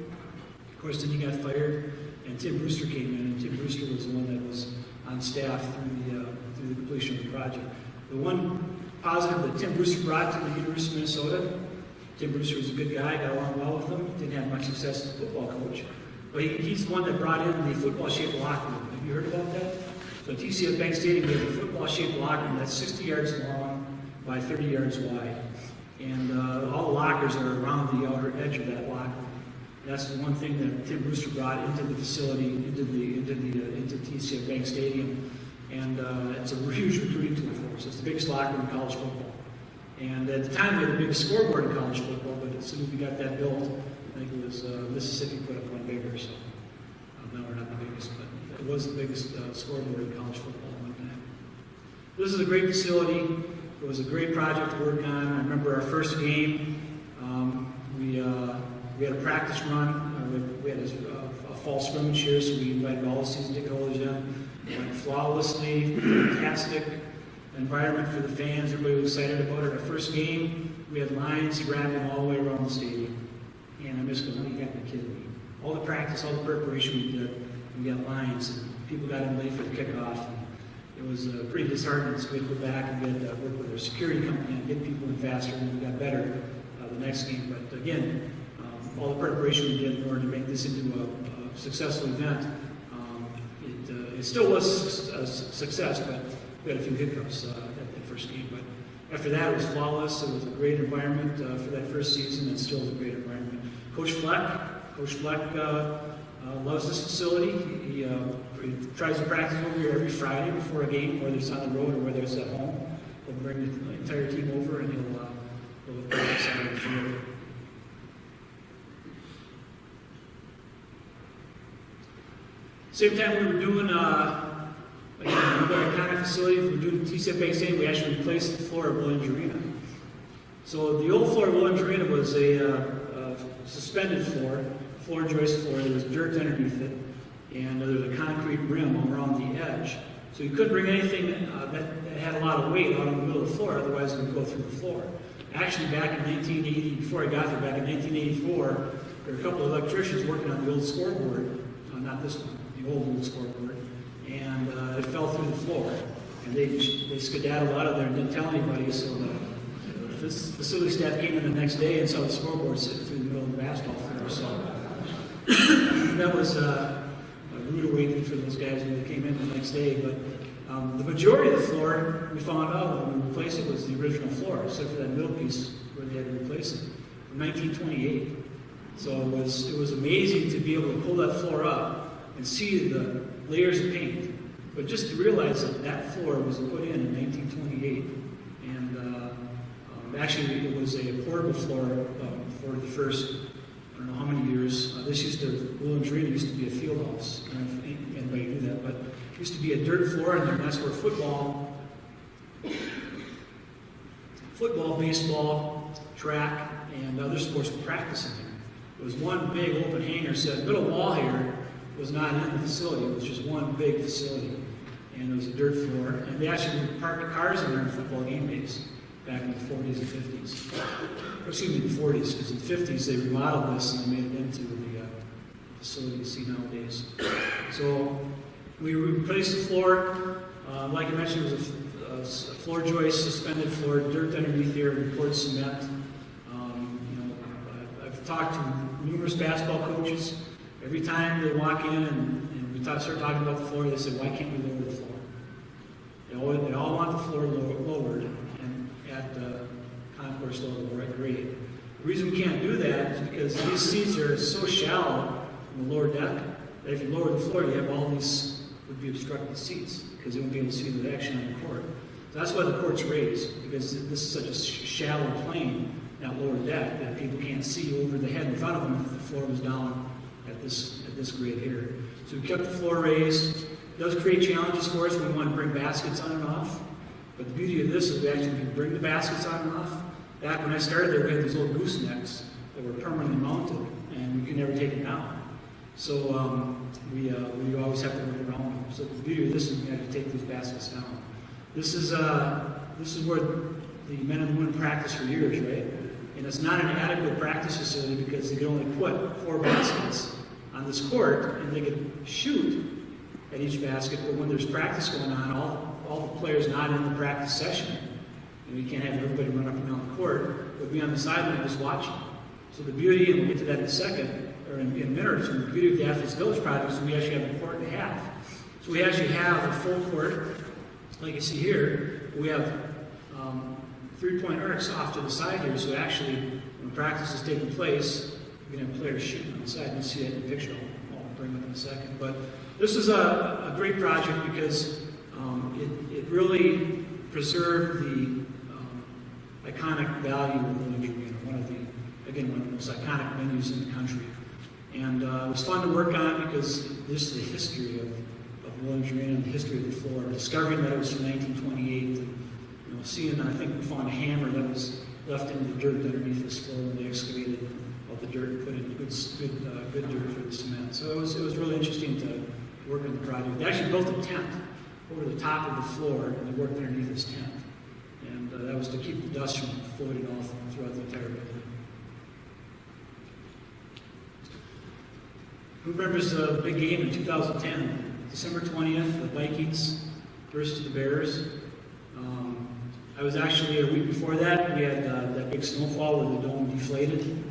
[SPEAKER 3] Of course, then he got fired, and Tim Brewster came in, and Tim Brewster was the one that was on staff through the completion of the project. The one positive that Tim Brewster brought to the University of Minnesota, Tim Brewster was a good guy, got along well with them, didn't have much success as a football coach. But he's the one that brought in the football-shaped locker room. Have you heard about that? So at TCF Bank Stadium, we have a football-shaped locker room that's 60 yards long by 30 yards wide. And all the lockers are around the outer edge of that locker room. That's the one thing that Tim Brewster brought into the facility, into TCF Bank Stadium. And it's a huge recruiting tool for us. It's the biggest locker room in college football. And at the time, we had the biggest scoreboard in college football, but as soon as we got that built, I think it was Mississippi put up one bigger. So now we're not the biggest, but it was the biggest scoreboard in college football at one time. This is a great facility. It was a great project to work on. I remember our first game. We had a practice run. We had a fall scrimmage here, so we invited all the season ticket holders in. It went flawlessly, fantastic environment for the fans. Everybody was excited about it. Our first game, we had lines wrapping all the way around the stadium. And I'm just going, oh, you got to be kidding me. All the practice, all the preparation we did, we got lines, and people got in late for the kickoff. It was pretty disheartening, so we had to go back and we had to work with our security company and get people in faster, and we got better the next game. But again, all the preparation we did in order to make this into a successful event, it still was a success, but we had a few hiccups at that first game. But after that, it was flawless. It was a great environment for that first season, and still is a great environment. Coach Fleck loves this facility. He tries to practice over here every Friday before a game, whether it's on the road or whether it's at home. He'll bring the entire team over, and he'll practice on the field. Same time we were doing another kind of facility, we were doing TCF Bank Stadium, we actually replaced the floor of Williams Arena. So the old floor of Williams Arena was a suspended floor joist floor. There was dirt underneath it, and there was a concrete rim around the edge. So you couldn't bring anything that had a lot of weight out in the middle of the floor, otherwise it would go through the floor. Actually, back in 1980, before I got there, back in 1984, there were a couple of electricians working on the old scoreboard, not this one, the old scoreboard, and it fell through the floor. And they skedaddled out of there and didn't tell anybody, so the facility staff came in the next day and saw the scoreboard sitting through the middle of the basketball floor. So that was a rude awakening for those guys when they came in the next day. But The majority of the floor, we found out when we replaced it, was the original floor, except for that middle piece where they had to replace it, from 1928. So it was amazing to be able to pull that floor up and see the layers of paint. But just to realize that that floor was put in 1928, and actually it was a portable floor for the first, I don't know how many years. Williams Arena used to be a field house. I don't know if anybody knew that, but it used to be a dirt floor in there, and that's where football, baseball, track, and other sports were practicing there. There was one big open hangar, so the middle wall here was not in the facility, it was just one big facility. And it was a dirt floor, and they actually parked cars in there in football game days back in the 40s and 50s. Or excuse me, the 40s, because in the 50s they remodeled this and they made it into the facility you see nowadays. So we replaced the floor. Like I mentioned, it was a floor joist, suspended floor, dirt underneath here, and poured cement. I've talked to numerous basketball coaches. Every time they walk in and we start talking about the floor, they say, "Why can't we lower the floor?" They all want the floor lowered and at the concourse level, the right grade. The reason we can't do that is because these seats are so shallow in the lower deck that if you lower the floor, you have all these would be obstructed seats because they won't be able to see the action on the court. So that's why the court's raised, because this is such a shallow plane, that lower deck, that people can't see over the head in front of them if the floor was down at this grade here. So we kept the floor raised. It does create challenges for us when we want to bring baskets on and off. But the beauty of this is we actually can bring the baskets on and off. Back when I started there, we had these little goosenecks that were permanently mounted, and we could never take them down. So we always have to work around them. So the beauty of this is we have to take these baskets down. This is where the men and women practice for years, right? And it's not an adequate practice facility because they can only put 4 baskets on this court, and they can shoot at each basket. But when there's practice going on, all the players not in the practice session, and we can't have everybody run up and down the court, but be on the sideline just watching. So the beauty, and we'll get to that in a second, or in a minute or two, the beauty of the Athletes Village project is we actually have a court and a half. So we actually have a full court, like you see here. We have 3-point arcs off to the side here, so actually, when practice is taking place, we can have players shooting on the side. You see that in the picture. I'll bring it up in a second. But this is a great project because it really preserved the iconic value of Williams Arena, one of the most iconic venues in the country. And it was fun to work on because this is the history of Williams Arena and the history of the floor. Discovering that it was from 1928, and, seeing, I think we found a hammer that was left in the dirt underneath this floor when they excavated all the dirt and put in good dirt for the cement. So it was really interesting to work on the project. They actually built a tent over the top of the floor, and they worked underneath this tent. And that was to keep the dust from floating off throughout the entire building. Who remembers the big game in 2010? December 20th, the Vikings versus the Bears. I was actually a week before that. We had that big snowfall where the dome deflated.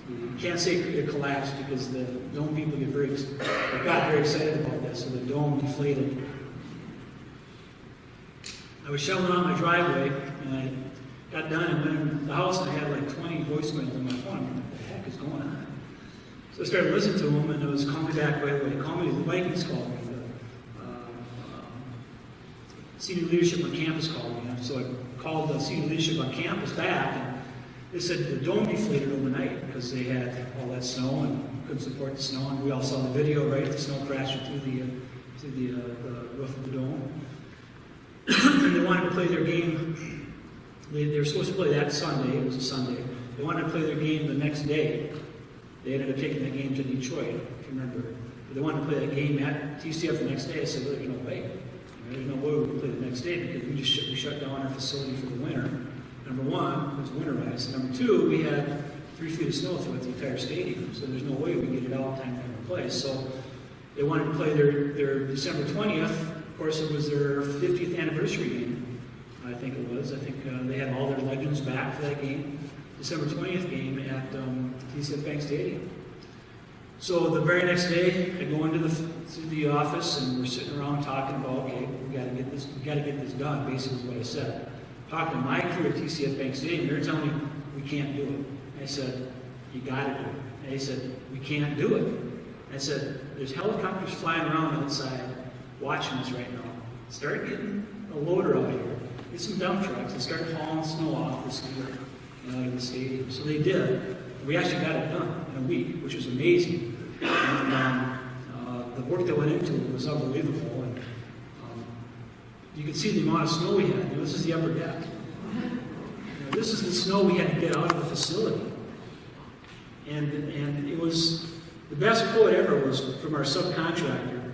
[SPEAKER 3] You can't say it collapsed because the dome people got very excited about that, so the dome deflated. I was shoveling out my driveway, and I got done and went in the house, and I had like 20 voicemails on my phone. What the heck is going on? So I started listening to them, and it was calling me back right away. The Vikings called me. Senior leadership on campus called me. So I called the senior leadership on campus back, and they said the dome deflated overnight because they had all that snow and couldn't support the snow. And we all saw the video, right? The snow crashing through the roof of the dome. And they wanted to play their game. They were supposed to play that Sunday. It was a Sunday. They wanted to play their game the next day. They ended up taking that game to Detroit, if you remember. But they wanted to play that game at TCF the next day. I said, well, there's no way. There's no way we can play the next day because we shut down our facility for the winter. Number one, it was winterized. Number two, we had 3 feet of snow throughout the entire stadium, so there's no way we could get it out in time to play. So they wanted to play their December 20th. Of course, it was their 50th anniversary game, I think it was. I think they had all their legends back for that game. December 20th game at TCF Bank Stadium. So the very next day, I go into the office and we're sitting around talking about, okay, we got to get this done. Basically, is what I said. Talking to my crew at TCF Bank Stadium, they're telling me we can't do it. I said, you got to do it. And they said, we can't do it. I said, there's helicopters flying around outside watching us right now. Start getting a loader out here. Get some dump trucks and start hauling snow off this year out of the stadium. So they did. We actually got it done in a week, which was amazing. And the work that went into it was unbelievable. And you could see the amount of snow we had. This is the upper deck. This is the snow we had to get out of the facility. And it was, the best quote ever was from our subcontractor.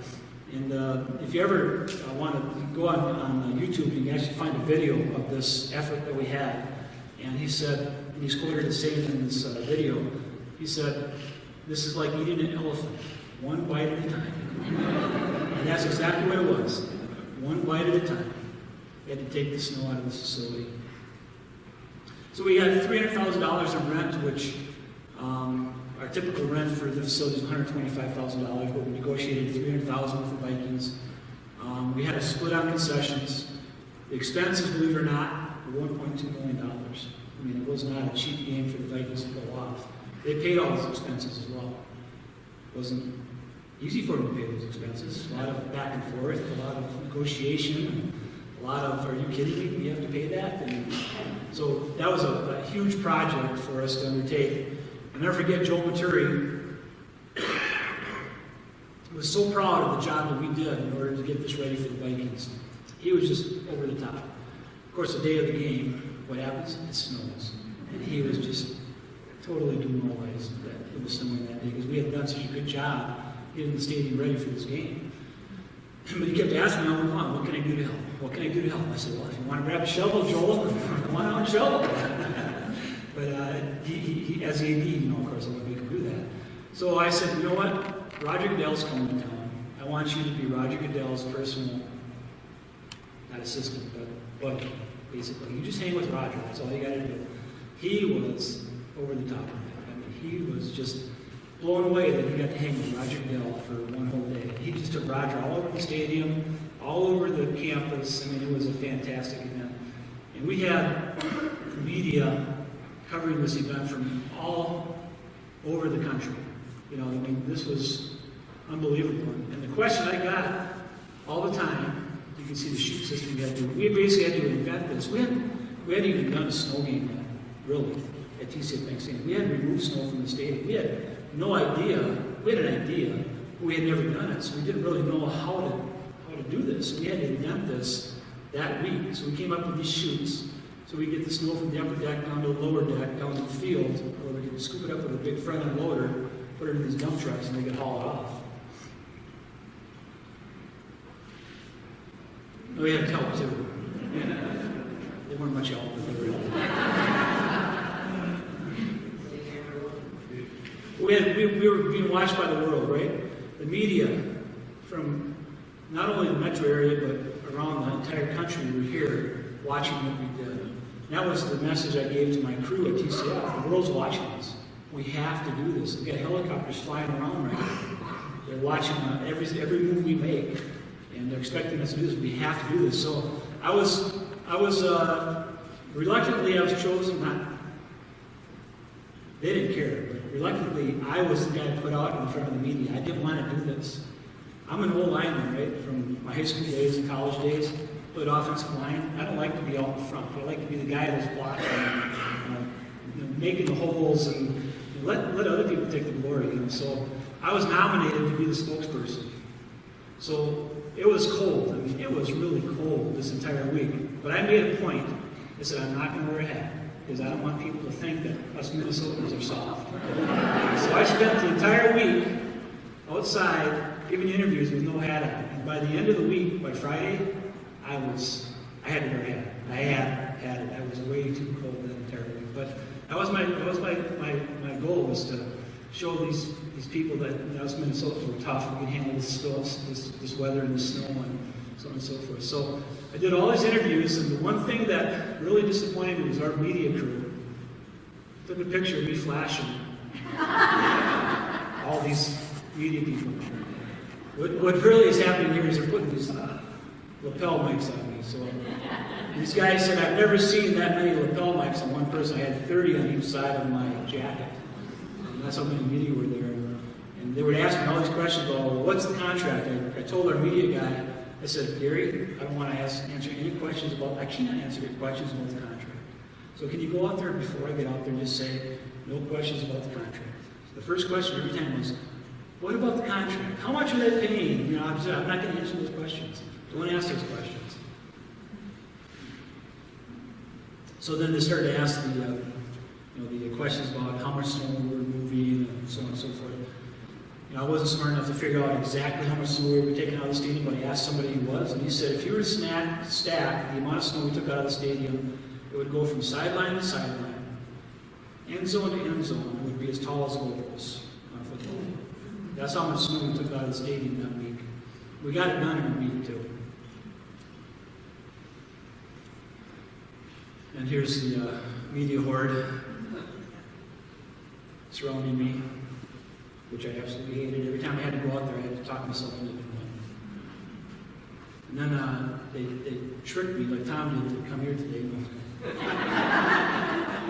[SPEAKER 3] And if you ever want to go on YouTube, you can actually find a video of this effort that we had. And he said, and he's quoted as saying in this video, he said, this is like eating an elephant, one bite at a time. And that's exactly what it was, one bite at a time. We had to take the snow out of the facility. So we had $300,000 in rent, which our typical rent for the facility is $125,000, but we negotiated $300,000 with the Vikings. We had a split on concessions. The expenses, believe it or not, were $1.2 million. I mean, it was not a cheap game for the Vikings to go off. They paid all those expenses as well. It wasn't easy for them to pay those expenses. A lot of back and forth, a lot of negotiation, a lot of, are you kidding me? You have to pay that? And so that was a huge project for us to undertake. I'll never forget Joel Maturi was so proud of the job that we did in order to get this ready for the Vikings. He was just over the top. Of course, the day of the game, what happens? It snows. And he was just totally demoralized that it was snowing that day because we had done such a good job getting the stadium ready for this game. But he kept asking me all the time, what can I do to help? What can I do to help? I said, well, if you want to grab a shovel, Joel, come on out and shovel. But he, as AD, of course, I wouldn't make him do that. So I said, you know what? Roger Goodell's coming to town. I want you to be Roger Goodell's personal, not assistant, but buddy, basically. You just hang with Roger. That's all you got to do. He was over the top of it. I mean, he was just blown away that he got to hang with Roger Goodell for one whole day. He just took Roger all over the stadium, all over the campus. I mean, it was a fantastic event. And we had media covering this event from all over the country. I mean, this was unbelievable. And the question I got all the time, you can see the chute system we had to do. We basically had to invent this. We hadn't even done a snow game yet, really, at TCF Bank Stadium. We had removed snow from the stadium. We had no idea. We had an idea, but we had never done it, so we didn't really know how to do this. So we had to invent this that week. So we came up with these chutes, so we get the snow from the upper deck down to the lower deck, down to the field, where we could scoop it up with a big front end loader, put it in these dump trucks, and they could haul it off. We had help too. They weren't much help, but they were help. We were being watched by the world, right? The media from not only the metro area, but around the entire country were here watching what we did. And that was the message I gave to my crew at TCF. The world's watching us. We have to do this. We've got helicopters flying around right now. They're watching every move we make, and they're expecting us to do this. We have to do this. So I was reluctantly, I was chosen. They didn't care, but reluctantly, I was the guy put out in front of the media. I didn't want to do this. I'm an old lineman, right, from my high school days and college days. Played offensive line. I don't like to be out in front. I like to be the guy that's blocking, making the holes, and let other people take the glory. So I was nominated to be the spokesperson. So it was cold. I mean, it was really cold this entire week. But I made a point. I said, I'm not going to wear a hat because I don't want people to think that us Minnesotans are soft. So I spent the entire week outside giving interviews with no hat on. And by the end of the week, by Friday, I had to wear a hat. I had it. I was way too cold that entire week. But that was my goal, was to show these people that us Minnesotans were tough. We could handle this weather and the snow and so on and so forth. So I did all these interviews, and the one thing that really disappointed me was our media crew took a picture of me flashing all these media people. What really is happening here is they're putting these lapel mics on me. So these guys said, I've never seen that many lapel mics on one person. I had 30 on each side of my jacket. And that's how many media were there. And they would ask me all these questions about, well, what's the contract? I told our media guy, I said, Gary, I don't want to answer any questions about, I can't answer your questions about the contract. So can you go out there before I get out there and just say, no questions about the contract? So the first question every time was, what about the contract? How much are they paying? You know, I'm not going to answer those questions. Don't ask those questions. So then they started to ask the questions about how much snow we were moving and so on and so forth. You know, I wasn't smart enough to figure out exactly how much snow we were taking out of the stadium, but I asked somebody who was, and he said if you were to stack the amount of snow we took out of the stadium, it would go from sideline to sideline, end zone to end zone. It would be as tall as goalposts on a football field. That's how much snow we took out of the stadium that week. We got it done in a week, too. And here's the media horde surrounding me, which I absolutely hated. Every time I had to go out there, I had to talk myself into doing it. And then they tricked me, like Tom did to come here today.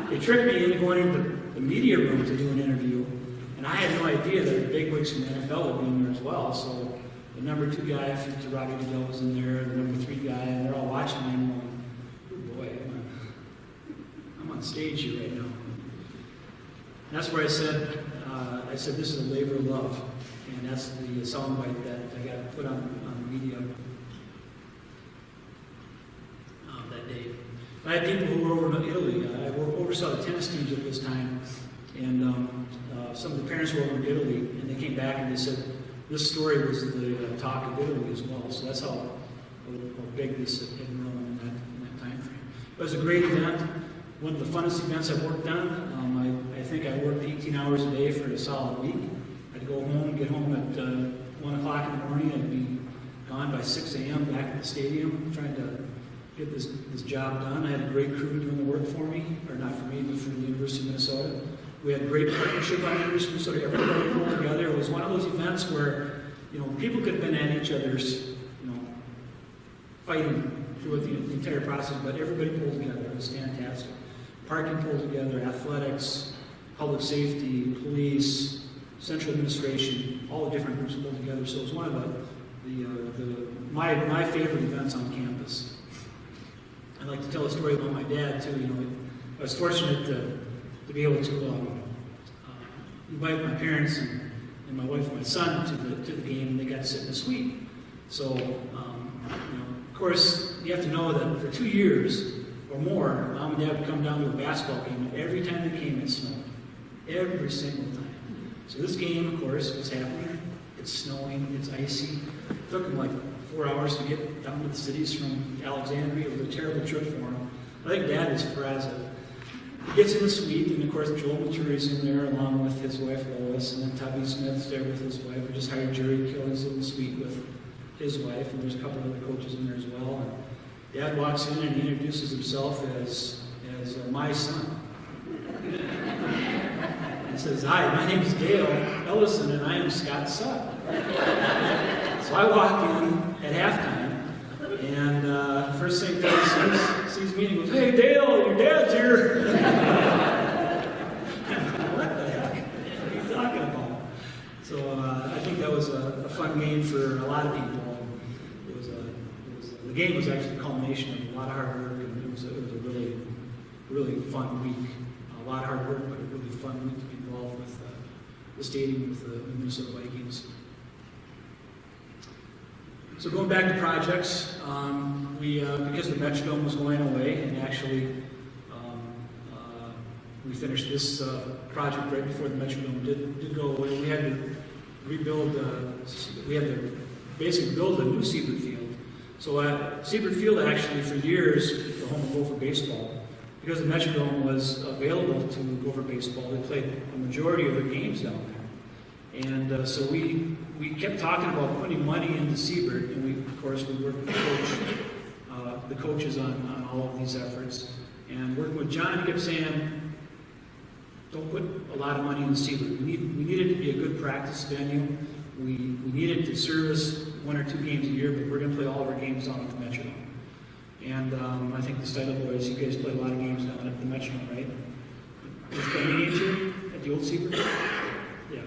[SPEAKER 3] They tricked me into going into the media room to do an interview, and I had no idea that the bigwigs from the NFL would be in there as well. So the number 2 guy, Roger Goodell, was in there, the number 3 guy, and they're all watching me and going, oh boy, I'm on stage here right now. And that's where I said, this is a labor of love, and that's the soundbite that I got put on the media that day. I had people who were over in Italy. I oversaw the tennis teams at this time, and some of the parents were over in Italy, and they came back and they said this story was the talk of Italy as well. So that's how big this had grown in that time frame. It was a great event. One of the funnest events I've worked on. I think I worked 18 hours a day for a solid week. I'd go home, get home at 1 o'clock in the morning. I'd be gone by 6 a.m. back at the stadium trying to get this job done. I had a great crew doing the work for me, or not for me, but for the University of Minnesota. We had great partnership on the University of Minnesota. Everybody pulled together. It was one of those events where, people could have been at each other's, fighting throughout the entire process, but everybody pulled together. It was fantastic. Parking pulled together, athletics, public safety, police, central administration, all the different groups pulled together. So it was one of my favorite events on campus. I'd like to tell a story about my dad too. I was fortunate to be able to invite my parents and my wife and my son to the game, and they got to sit in the suite. So, of course, you have to know that for 2 years or more, Mom and Dad would come down to a basketball game, and every time they came, it snowed. Every single time. So this game, of course, was happening. It's snowing, it's icy. It took them like 4 hours to get down to the cities from Alexandria. It was a terrible trip for him. I think Dad was frazzled. He gets in the suite, and of course Joel Maturi's in there along with his wife Lois, and then Tubby Smith's there with his wife. We just hired Jerry Killings in the suite with his wife, and there's a couple other coaches in there as well. And Dad walks in and he introduces himself as my son. He says, "Hi, my name is Dale Ellison, and I am Scott's son." So I walk in at halftime, and first thing Dale sees me and goes, "Hey, Dale, your dad's here." What the heck are you talking about? So I think that was a fun game for a lot of people. The game was actually the culmination of a lot of hard work, and it was a really, really fun week. A lot of hard work, but a really fun week to be involved with the stadium, with the Minnesota Vikings. So going back to projects, because the Metrodome was going away, and actually we finished this project right before the Metrodome did go away. We had to rebuild. We had to basically build a new Siebert Field. So Siebert Field actually for years the home of Gopher baseball. Because the Metrodome was available to Gopher baseball, they played a majority of their games down there. And so we kept talking about putting money into Siebert, and we worked with the coaches on all of these efforts. And working with John, he kept saying, don't put a lot of money in Seabrook. We need it to be a good practice venue. We need it to service 1 or 2 games a year, but we're going to play all of our games down at the Metrodome. And I think the Stidle boys, you guys play a lot of games down at the Metrodome, right? Did you play any games here at the old Seabrook? Yeah.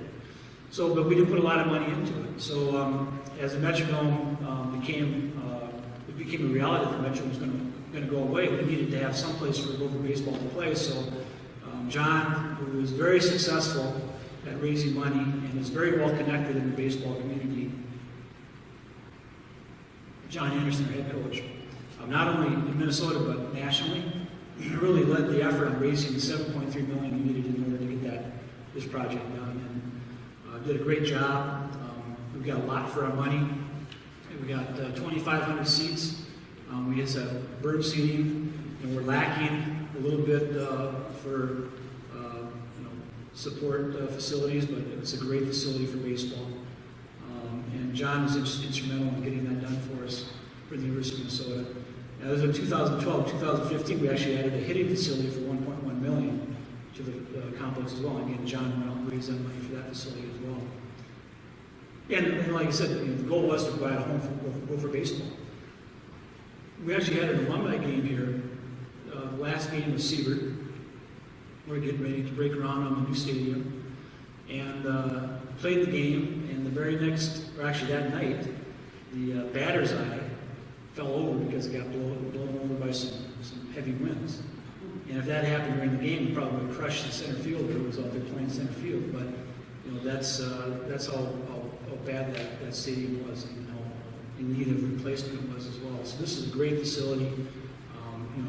[SPEAKER 3] So, but we didn't put a lot of money into it. So as the Metrodome it became a reality that the Metrodome was going to go away, we needed to have some place for Gopher baseball to play. So John, who was very successful at raising money and is very well connected in the baseball community, John Anderson, our head coach, not only in Minnesota but nationally, he really led the effort on raising the $7.3 million we needed in order to get this project done, and did a great job. We've got a lot for our money. We got 2,500 seats. We just have bird seating, and we're lacking a little bit for support facilities, but it's a great facility for baseball. And John was instrumental in getting that done for us for the University of Minnesota. Now, as of 2012, 2015, we actually added a hitting facility for $1.1 million to the complex as well. Again, John went out and raised that money for that facility as well. And like I said, the goal was to provide a home for Gopher baseball. We actually had an alumni game here. The last game was Siebert. We're getting ready to break ground on the new stadium, and played the game. And the very next, or actually that night, the batter's eye fell over because it got blown over by some heavy winds. And if that happened during the game, it probably would have crushed the center fielder who was out there playing center field. But that's how bad that stadium was, and how in need of replacement it was as well. So this is a great facility.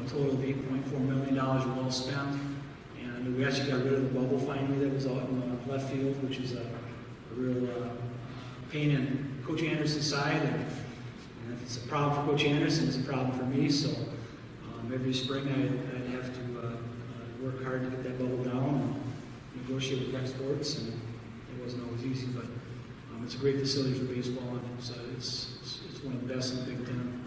[SPEAKER 3] A total of $8.4 million well spent, and we actually got rid of the bubble finally that was out in the left field, which is a real pain in Coach Anderson's side. And if it's a problem for Coach Anderson, it's a problem for me. So every spring I'd have to work hard to get that bubble down and negotiate with Rec Sports, and it wasn't always easy, but it's a great facility for baseball, and it's one of the best in the Big Ten.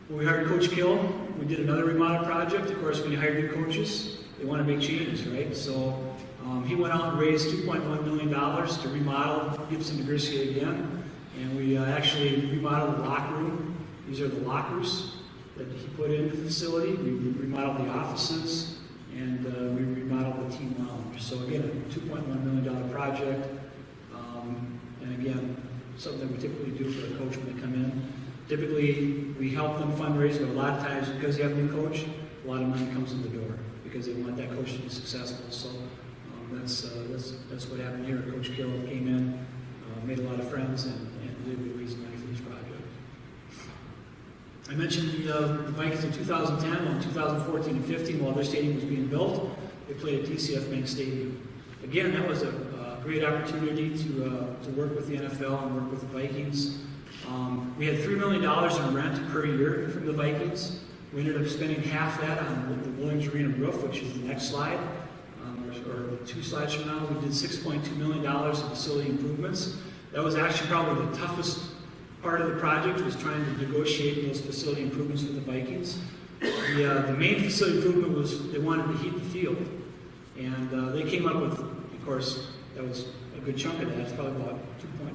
[SPEAKER 3] When we hired Coach Kill, we did another remodel project. Of course, when you hire new coaches, they want to make changes, right? So he went out and raised $2.1 million to remodel Gibson University again, and we actually remodeled the locker room. These are the lockers that he put in the facility. We remodeled the offices, and we remodeled the team lounge. So again, a $2.1 million project, and again, something that we typically do for a coach when they come in. Typically, we help them fundraise, but a lot of times, because you have a new coach, a lot of money comes in the door because they want that coach to be successful. So that's what happened here. Coach Kill came in, made a lot of friends, and did raise money for this project. I mentioned the Vikings in 2010, well, in 2014 and 15, while their stadium was being built, they played at DCF Bank Stadium. Again, that was a great opportunity to work with the NFL and work with the Vikings. We had $3 million in rent per year from the Vikings. We ended up spending half that on the Williams Arena roof, which is the next slide, or 2 slides from now. We did $6.2 million in facility improvements. That was actually probably the toughest part of the project, was trying to negotiate those facility improvements for the Vikings. The main facility improvement was they wanted to heat the field. And they came up with, of course, that was a good chunk of that. It's probably about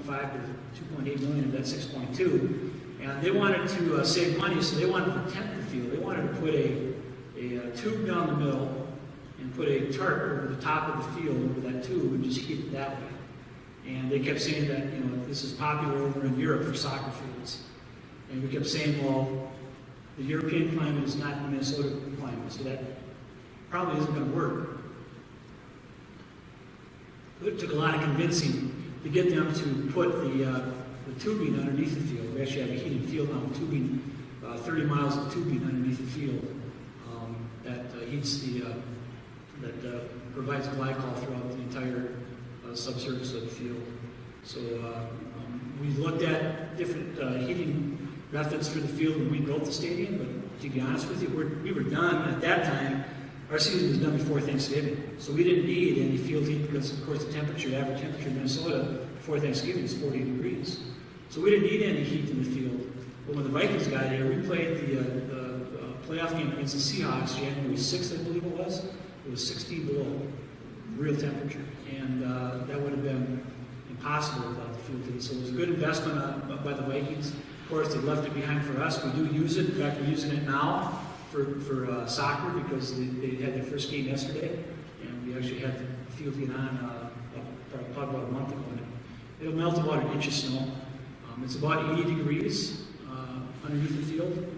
[SPEAKER 3] 2.5 to 2.8 million of that 6.2. And they wanted to save money, so they wanted to protect the field. They wanted to put a tube down the middle and put a tarp over the top of the field over that tube and just heat it that way. And they kept saying that, this is popular over in Europe for soccer fields. And we kept saying, well, the European climate is not the Minnesota climate, so that probably isn't going to work. It took a lot of convincing to get them to put the tubing underneath the field. We actually have a heated field now, tubing, 30 miles of tubing underneath the field that heats that provides glycol throughout the entire subsurface of the field. So we looked at different heating methods for the field when we built the stadium, but to be honest with you, we were done at that time. Our season was done before Thanksgiving, so we didn't need any field heat because, of course, the average temperature in Minnesota before Thanksgiving is 40 degrees. So we didn't need any heat in the field. But when the Vikings got here, we played the playoff game against the Seahawks, January 6th, I believe it was 16 below, real temperature. And that would have been impossible without the fuel tank. So it was a good investment by the Vikings. Of course, they left it behind for us. We do use it. In fact, we're using it now for soccer because they had their first game yesterday. And we actually had the field get on probably about a month ago. It'll melt about an inch of snow. It's about 80 degrees underneath the field.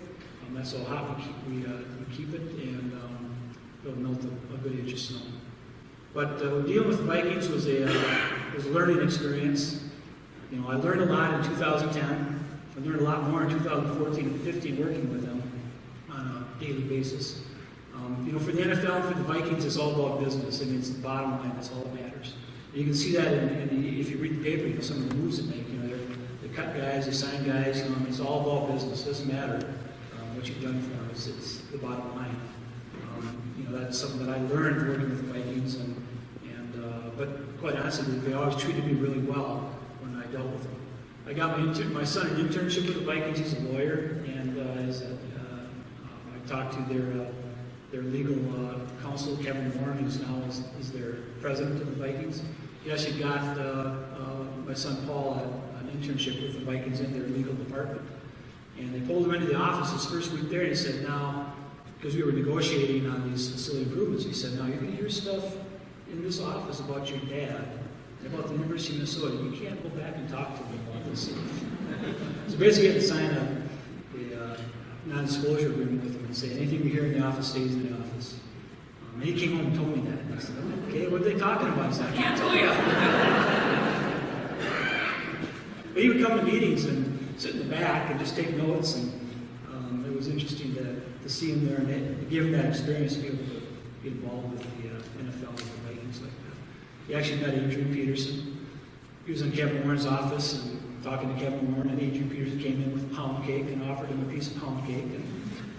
[SPEAKER 3] That's how hot we keep it, and it'll melt a good inch of snow. But dealing with the Vikings was a learning experience. You know, I learned a lot in 2010. I learned a lot more in 2014 and 15 working with them on a daily basis. You know, for the NFL and for the Vikings, it's all about business. I mean, it's the bottom line. That's all that matters. And you can see that if you read the paper, you know, some of the moves they make. You know, they cut guys, they sign guys. You know, it's all about business. It doesn't matter what you've done for them. It's the bottom line. You know, that's something that I learned working with the Vikings, but quite honestly, they always treated me really well when I dealt with them. I got my son an internship with the Vikings. He's a lawyer, and I talked to their legal counsel, Kevin Warren, who's now is their president of the Vikings. He actually got my son Paul an internship with the Vikings in their legal department. And they pulled him into the office his first week there, and he said, now, because we were negotiating on these facility improvements, he said, now you're going to hear stuff in this office about your dad and about the University of Minnesota. You can't go back and talk to them about this stuff. So basically, I had to sign a non-disclosure agreement with him and say, anything you hear in the office stays in the office. And he came home and told me that. And I said, okay, what are they talking about? He said, I can't tell you. But he would come to meetings and sit in the back and just take notes, and it was interesting to see him there, and it gave him that experience to be able to get involved with the NFL and the Vikings like that. He actually met Adrian Peterson. He was in Kevin Warren's office and talking to Kevin Warren, and Adrian Peterson came in with pound cake and offered him a piece of pound cake, and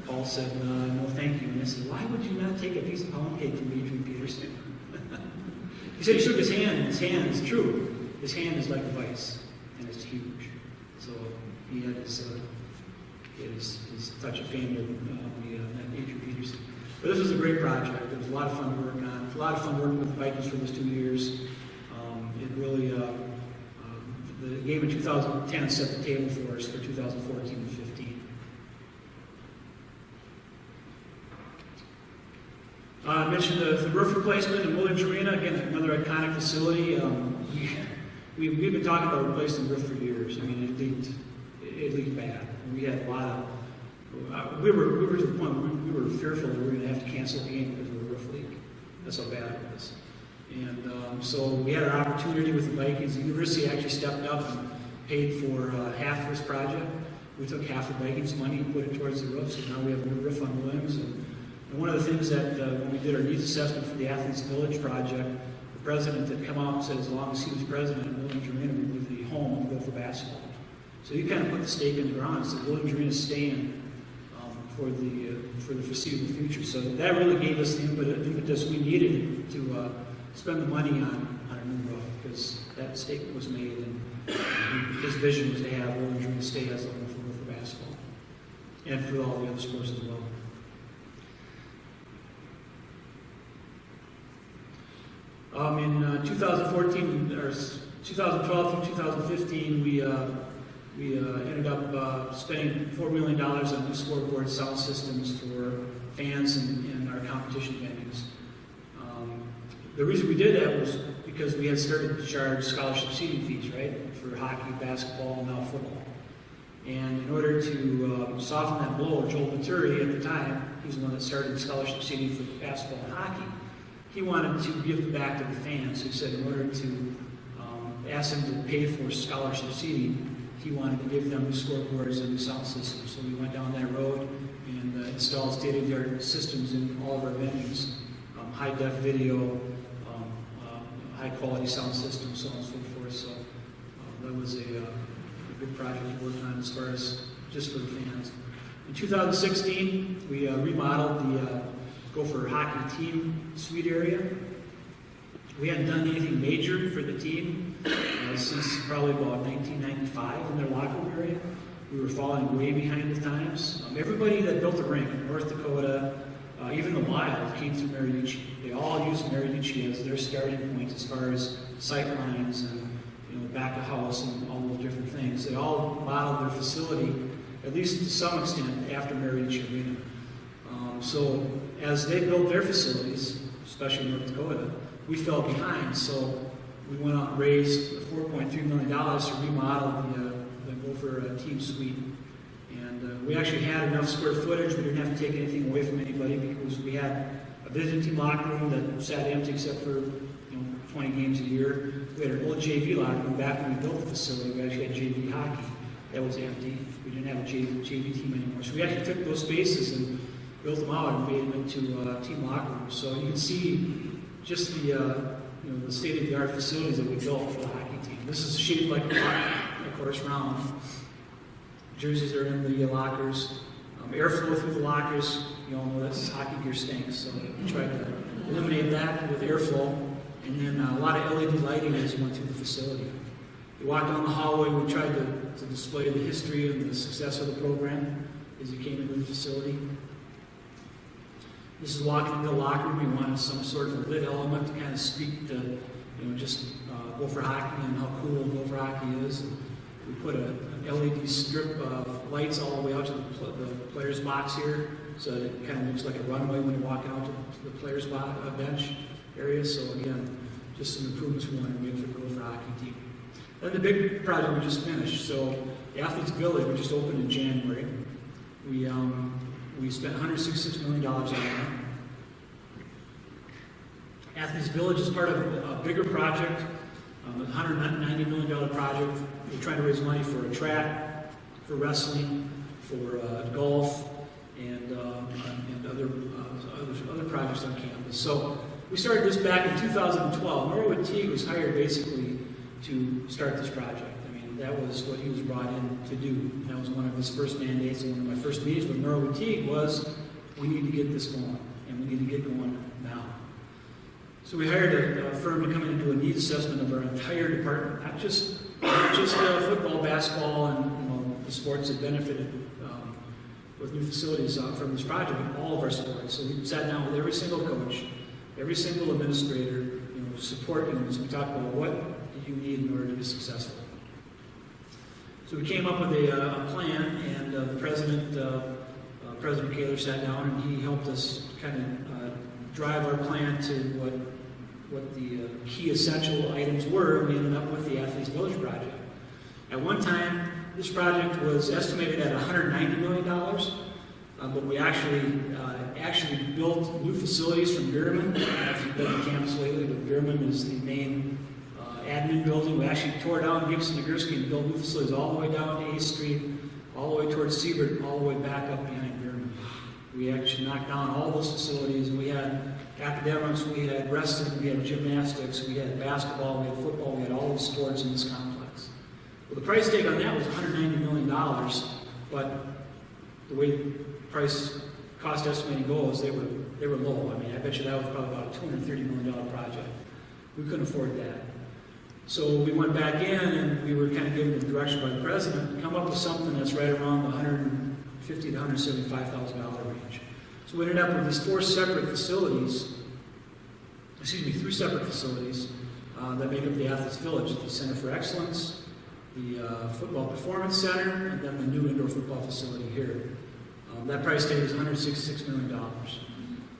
[SPEAKER 3] Paul said, no, thank you. And I said, why would you not take a piece of pound cake from Adrian Peterson? He said he shook his hand, and his hand is true. His hand is like a vice, and it's huge. So he had his touch of fame with Adrian Peterson. But this was a great project. It was a lot of fun to work on. A lot of fun working with the Vikings for those 2 years. It really, the game in 2010 set the table for us for 2014 and 15. I mentioned the roof replacement in Williams Arena. Again, another iconic facility. We've been talking about replacing the roof for years. I mean, it leaked bad. We had a lot of. We were to the point where we were fearful that we were going to have to cancel the game because of the roof leak. That's how bad it was. And so we had our opportunity with the Vikings. The university actually stepped up and paid for half of this project. We took half of the Vikings' money and put it towards the roof. So now we have a new roof on Williams. And one of the things that when we did our needs assessment for the Athletes Village project, the president had come out and said as long as he was president, Williams Arena would be home and go for basketball. So you kind of put the stake in the ground and said Williams Arena is staying for the foreseeable future. So that really gave us the impetus we needed to spend the money on a new roof, because that statement was made, and his vision was to have Williams Arena stay as a home for basketball and for all the other sports as well. In 2014 or 2012 through 2015, we ended up spending $4 million on new scoreboard sound systems for fans in our competition venues. The reason we did that was because we had started to charge scholarship seating fees, right, for hockey, basketball, and now football. And in order to soften that blow, Joel Maturi at the time, he's the one that started scholarship seating for basketball and hockey. He wanted to give back to the fans. He said in order to ask them to pay for scholarship seating, he wanted to give them new scoreboards and new sound systems. So we went down that road and installed state-of-the-art systems in all of our venues, high-def video, high-quality sound systems, so on and so forth. So that was a good project to work on as far as just for the fans. In 2016, we remodeled the Gopher hockey team suite area. We hadn't done anything major for the team since probably about 1995 in their locker room area. We were falling way behind the times. Everybody that built the rink, North Dakota, even the Wild, came through Mariucci. They all used Mariucci as their starting point as far as sight lines and back of house and all those different things. They all modeled their facility, at least to some extent, after Mariucci Arena. So as they built their facilities, especially North Dakota, we fell behind. So we went out and raised $4.3 million to remodel the Gopher team suite. And we actually had enough square footage. We didn't have to take anything away from anybody because we had a visiting team locker room that sat empty except for 20 games a year. We had an old JV locker room back when we built the facility. We actually had JV hockey. That was empty. We didn't have a JV team anymore. So we actually took those spaces and built them out and made them into team locker rooms. So you can see just the state-of-the-art facilities that we built for the hockey team. This is shaped like a hockey, of course, round. Jerseys are in the lockers. Airflow through the lockers. You all know that's hockey gear stinks, so we tried to eliminate that with airflow. And then a lot of LED lighting as you went through the facility. You walk down the hallway, we tried to display the history and the success of the program as you came into the facility. This is walking into the locker room. We wanted some sort of lit element to kind of speak to, just Gopher hockey and how cool Gopher hockey is. We put an LED strip of lights all the way out to the players' box here, so that it kind of looks like a runway when you're walking out to the players' bench area. So again, just some improvements we wanted to make for the Gopher hockey team. Then the big project we just finished. So the Athletes Village, we just opened in January. We spent $166 million on that. Athletes Village is part of a bigger project, a $190 million project. We're trying to raise money for a track, for wrestling, for golf, and other projects on campus. So we started this back in 2012. Norwood Teague was hired basically to start this project. That was what he was brought in to do. That was one of his first mandates, and one of my first meetings with Norwood Teague was, we need to get this going, and we need to get going now. So we hired a firm to come in and do a needs assessment of our entire department, not just football, basketball, and the sports that benefited with new facilities from this project, but all of our sports. So we sat down with every single coach, every single administrator, support units. We talked about what do you need in order to be successful. So we came up with a plan, and the president, President Kaler, sat down and he helped us kind of drive our plan to what the key essential items were. We ended up with the Athletes Village project. At one time, this project was estimated at $190 million, but we actually built new facilities from Bierman. I don't know if you've been on campus lately, but Bierman is the main admin building. We actually tore down Gibson Nagurski and built new facilities all the way down to 8th Street, all the way towards Siebert, all the way back up behind Bierman. We actually knocked down all those facilities. We had academics, we had wrestling, we had gymnastics, we had basketball, we had football, we had all the sports in this complex. Well, the price tag on that was $190 million, but the way price cost estimating goes, they were low. I bet you that was probably about a $230 million project. We couldn't afford that. So we went back in and we were kind of given the direction by the president to come up with something that's right around the $150,000 to $175,000 range. So we ended up with these three separate facilities that make up the Athletes Village: the Center for Excellence, the Football Performance Center, and then the new indoor football facility here. That price tag is $166 million.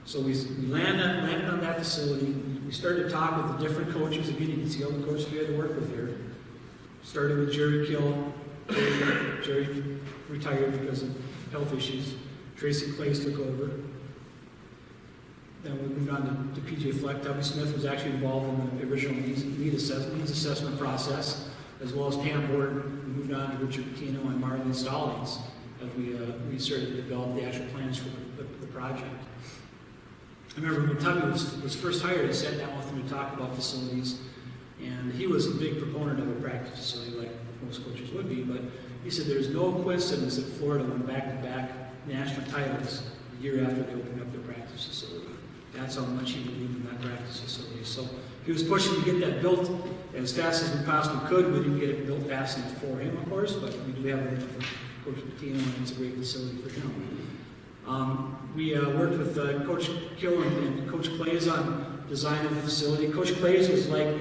[SPEAKER 3] So we landed on that facility. We started to talk with the different coaches. Again, you can see all the coaches we had to work with here. Started with Jerry Kill. Jerry retired because of health issues. Tracy Clays took over. Then we moved on to PJ Fleck. Tubby Smith was actually involved in the original needs assessment process, as well as Pam Borden. We moved on to Richard Pitino and Marlene Stallings as we started to develop the actual plans for the project. I remember when Tubby was first hired, I sat down with him to talk about facilities, and he was a big proponent of a practice facility, like most coaches would be, but he said there's no coincidence that Florida won back-to-back national titles the year after they opened up their practice facility. That's how much he believed in that practice facility. So he was pushing to get that built as fast as we possibly could. We didn't get it built fast enough for him, of course, but we do have room for Coach Patino, and it's a great facility for him. We worked with Coach Kill and Coach Clays on design of the facility. Coach Clays was like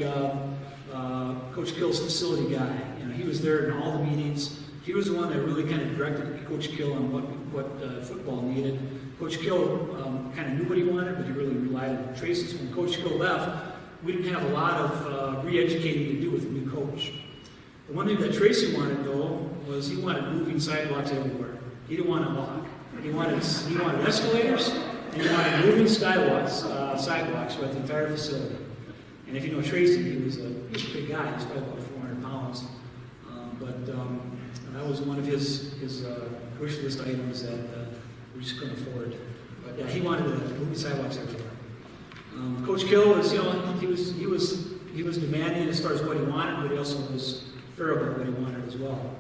[SPEAKER 3] Coach Kill's facility guy. You know, he was there in all the meetings. He was the one that really kind of directed Coach Kill on what football needed. Coach Kill kind of knew what he wanted, but he really relied on Tracy. So when Coach Kill left, we didn't have a lot of re-educating to do with the new coach. The one thing that Tracy wanted, though, was he wanted moving sidewalks everywhere. He didn't want to walk. He wanted escalators, and he wanted moving sidewalks throughout the entire facility. And if you know Tracy, he was a big guy. He was probably about 400 pounds. That was one of his wish list items that we just couldn't afford. But yeah, he wanted moving sidewalks everywhere. Coach Kill was, you know, he was demanding as far as what he wanted, but he also was fair about what he wanted as well.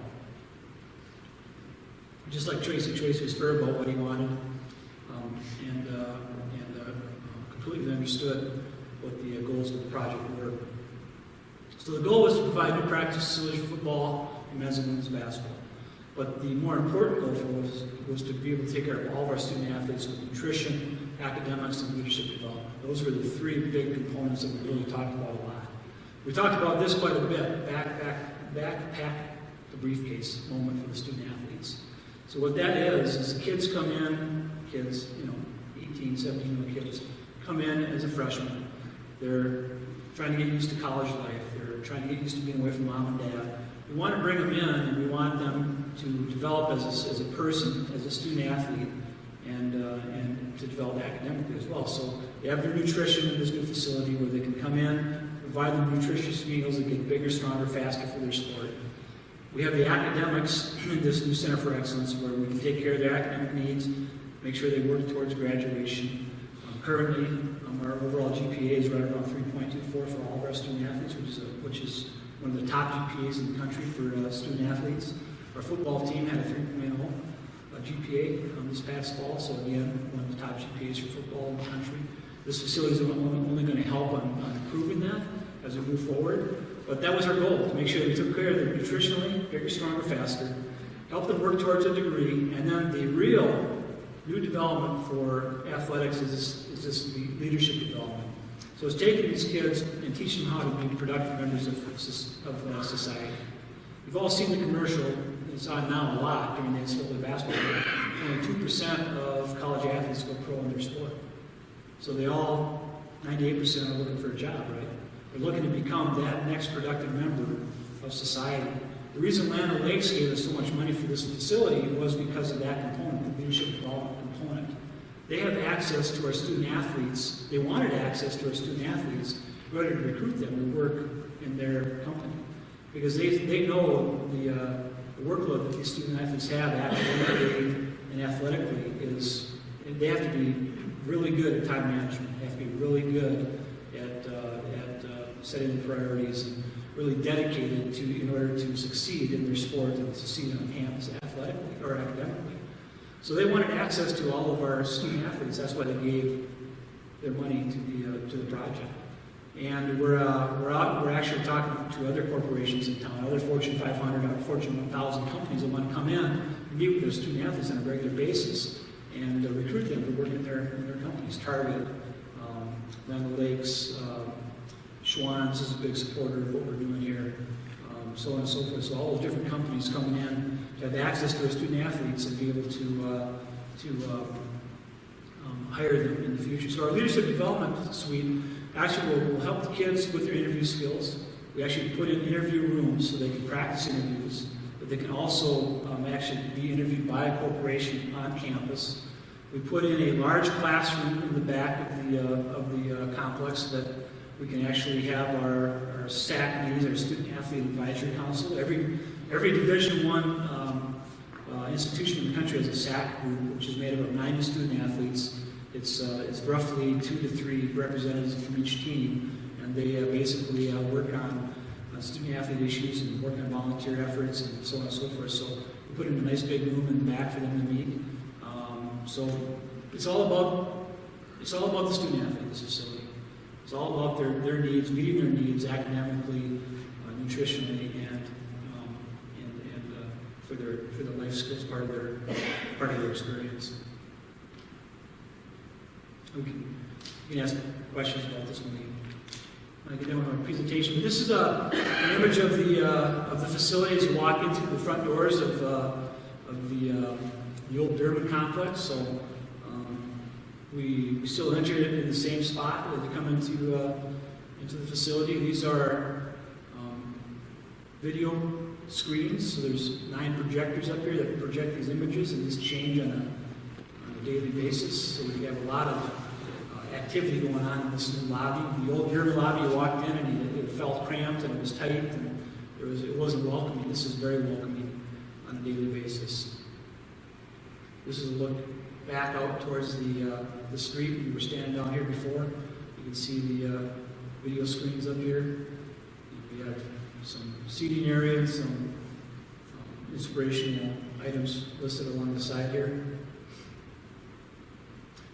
[SPEAKER 3] Just like Tracy was fair about what he wanted, and completely understood what the goals of the project were. So the goal was to provide new practice facilities for football and men's and women's basketball. But the more important goal for us was to be able to take care of all of our student athletes with nutrition, academics, and leadership development. Those were the three big components that we really talked about a lot. We talked about this quite a bit, backpack the briefcase moment for the student athletes. So what that is the kids come in, 18, 17-year-old kids, come in as a freshman. They're trying to get used to college life. They're trying to get used to being away from mom and dad. We want to bring them in, and we want them to develop as a person, as a student athlete, and to develop academically as well. So they have their nutrition in this new facility where they can come in, provide them nutritious meals that get bigger, stronger, faster for their sport. We have the academics in this new Center for Excellence where we can take care of their academic needs, make sure they work towards graduation. Currently, our overall GPA is right around 3.24 for all of our student athletes, which is one of the top GPAs in the country for student athletes. Our football team had a 3.0 GPA this past fall, so again, one of the top GPAs for football in the country. This facility is only going to help on improving that as we move forward. But that was our goal, to make sure that we took care of them nutritionally, bigger, stronger, faster, help them work towards a degree, and then the real new development for athletics is this leadership development. So it's taking these kids and teaching them how to be productive members of society. We've all seen the commercial, it's on now a lot during the NCAA basketball. Only 2% of college athletes go pro in their sport. So 98% are looking for a job, right? They're looking to become that next productive member of society. The reason Land O'Lakes gave us so much money for this facility was because of that component, the leadership development component. They have access to our student athletes. They wanted access to our student athletes in order to recruit them to work in their company. Because they know the workload that these student athletes have academically and athletically is, they have to be really good at time management. They have to be really good at setting the priorities and really dedicated in order to succeed in their sport and succeed on campus athletically or academically. So they wanted access to all of our student athletes. That's why they gave their money to the project. And we're actually talking to other corporations in town, other Fortune 500, or Fortune 1000 companies that want to come in and meet with their student athletes on a regular basis and recruit them to work in their companies. Target, Land O'Lakes, Schwann's is a big supporter of what we're doing here, so on and so forth. So all those different companies coming in to have access to our student athletes and be able to hire them in the future. So our leadership development suite actually will help the kids with their interview skills. We actually put in interview rooms so they can practice interviews, but they can also actually be interviewed by a corporation on campus. We put in a large classroom in the back of the complex so that we can actually have our SAC meetings, our Student Athlete Advisory Council. Every Division I institution in the country has a SAC group, which is made up of 90 student athletes. It's roughly 2 to 3 representatives from each team, and they basically work on student athlete issues and work on volunteer efforts and so on and so forth. So we put in a nice big room in the back for them to meet. So it's all about the student athlete in this facility. It's all about their needs, meeting their needs academically, nutritionally, and for their the life skills part of their experience. You can ask questions about this when I get done with my presentation. But this is an image of the facility as you walk into the front doors of the old Durbin complex. So we still enter it in the same spot as you come into the facility. These are video screens. So there's 9 projectors up here that project these images, and these change on a daily basis. So we have a lot of activity going on in this new lobby. The old Durbin lobby, you walked in and it felt cramped and it was tight and it wasn't welcoming. This is very welcoming on a daily basis. This is a look back out towards the street. We were standing down here before. You can see the video screens up here. We have some seating area and some inspirational items listed along the side here.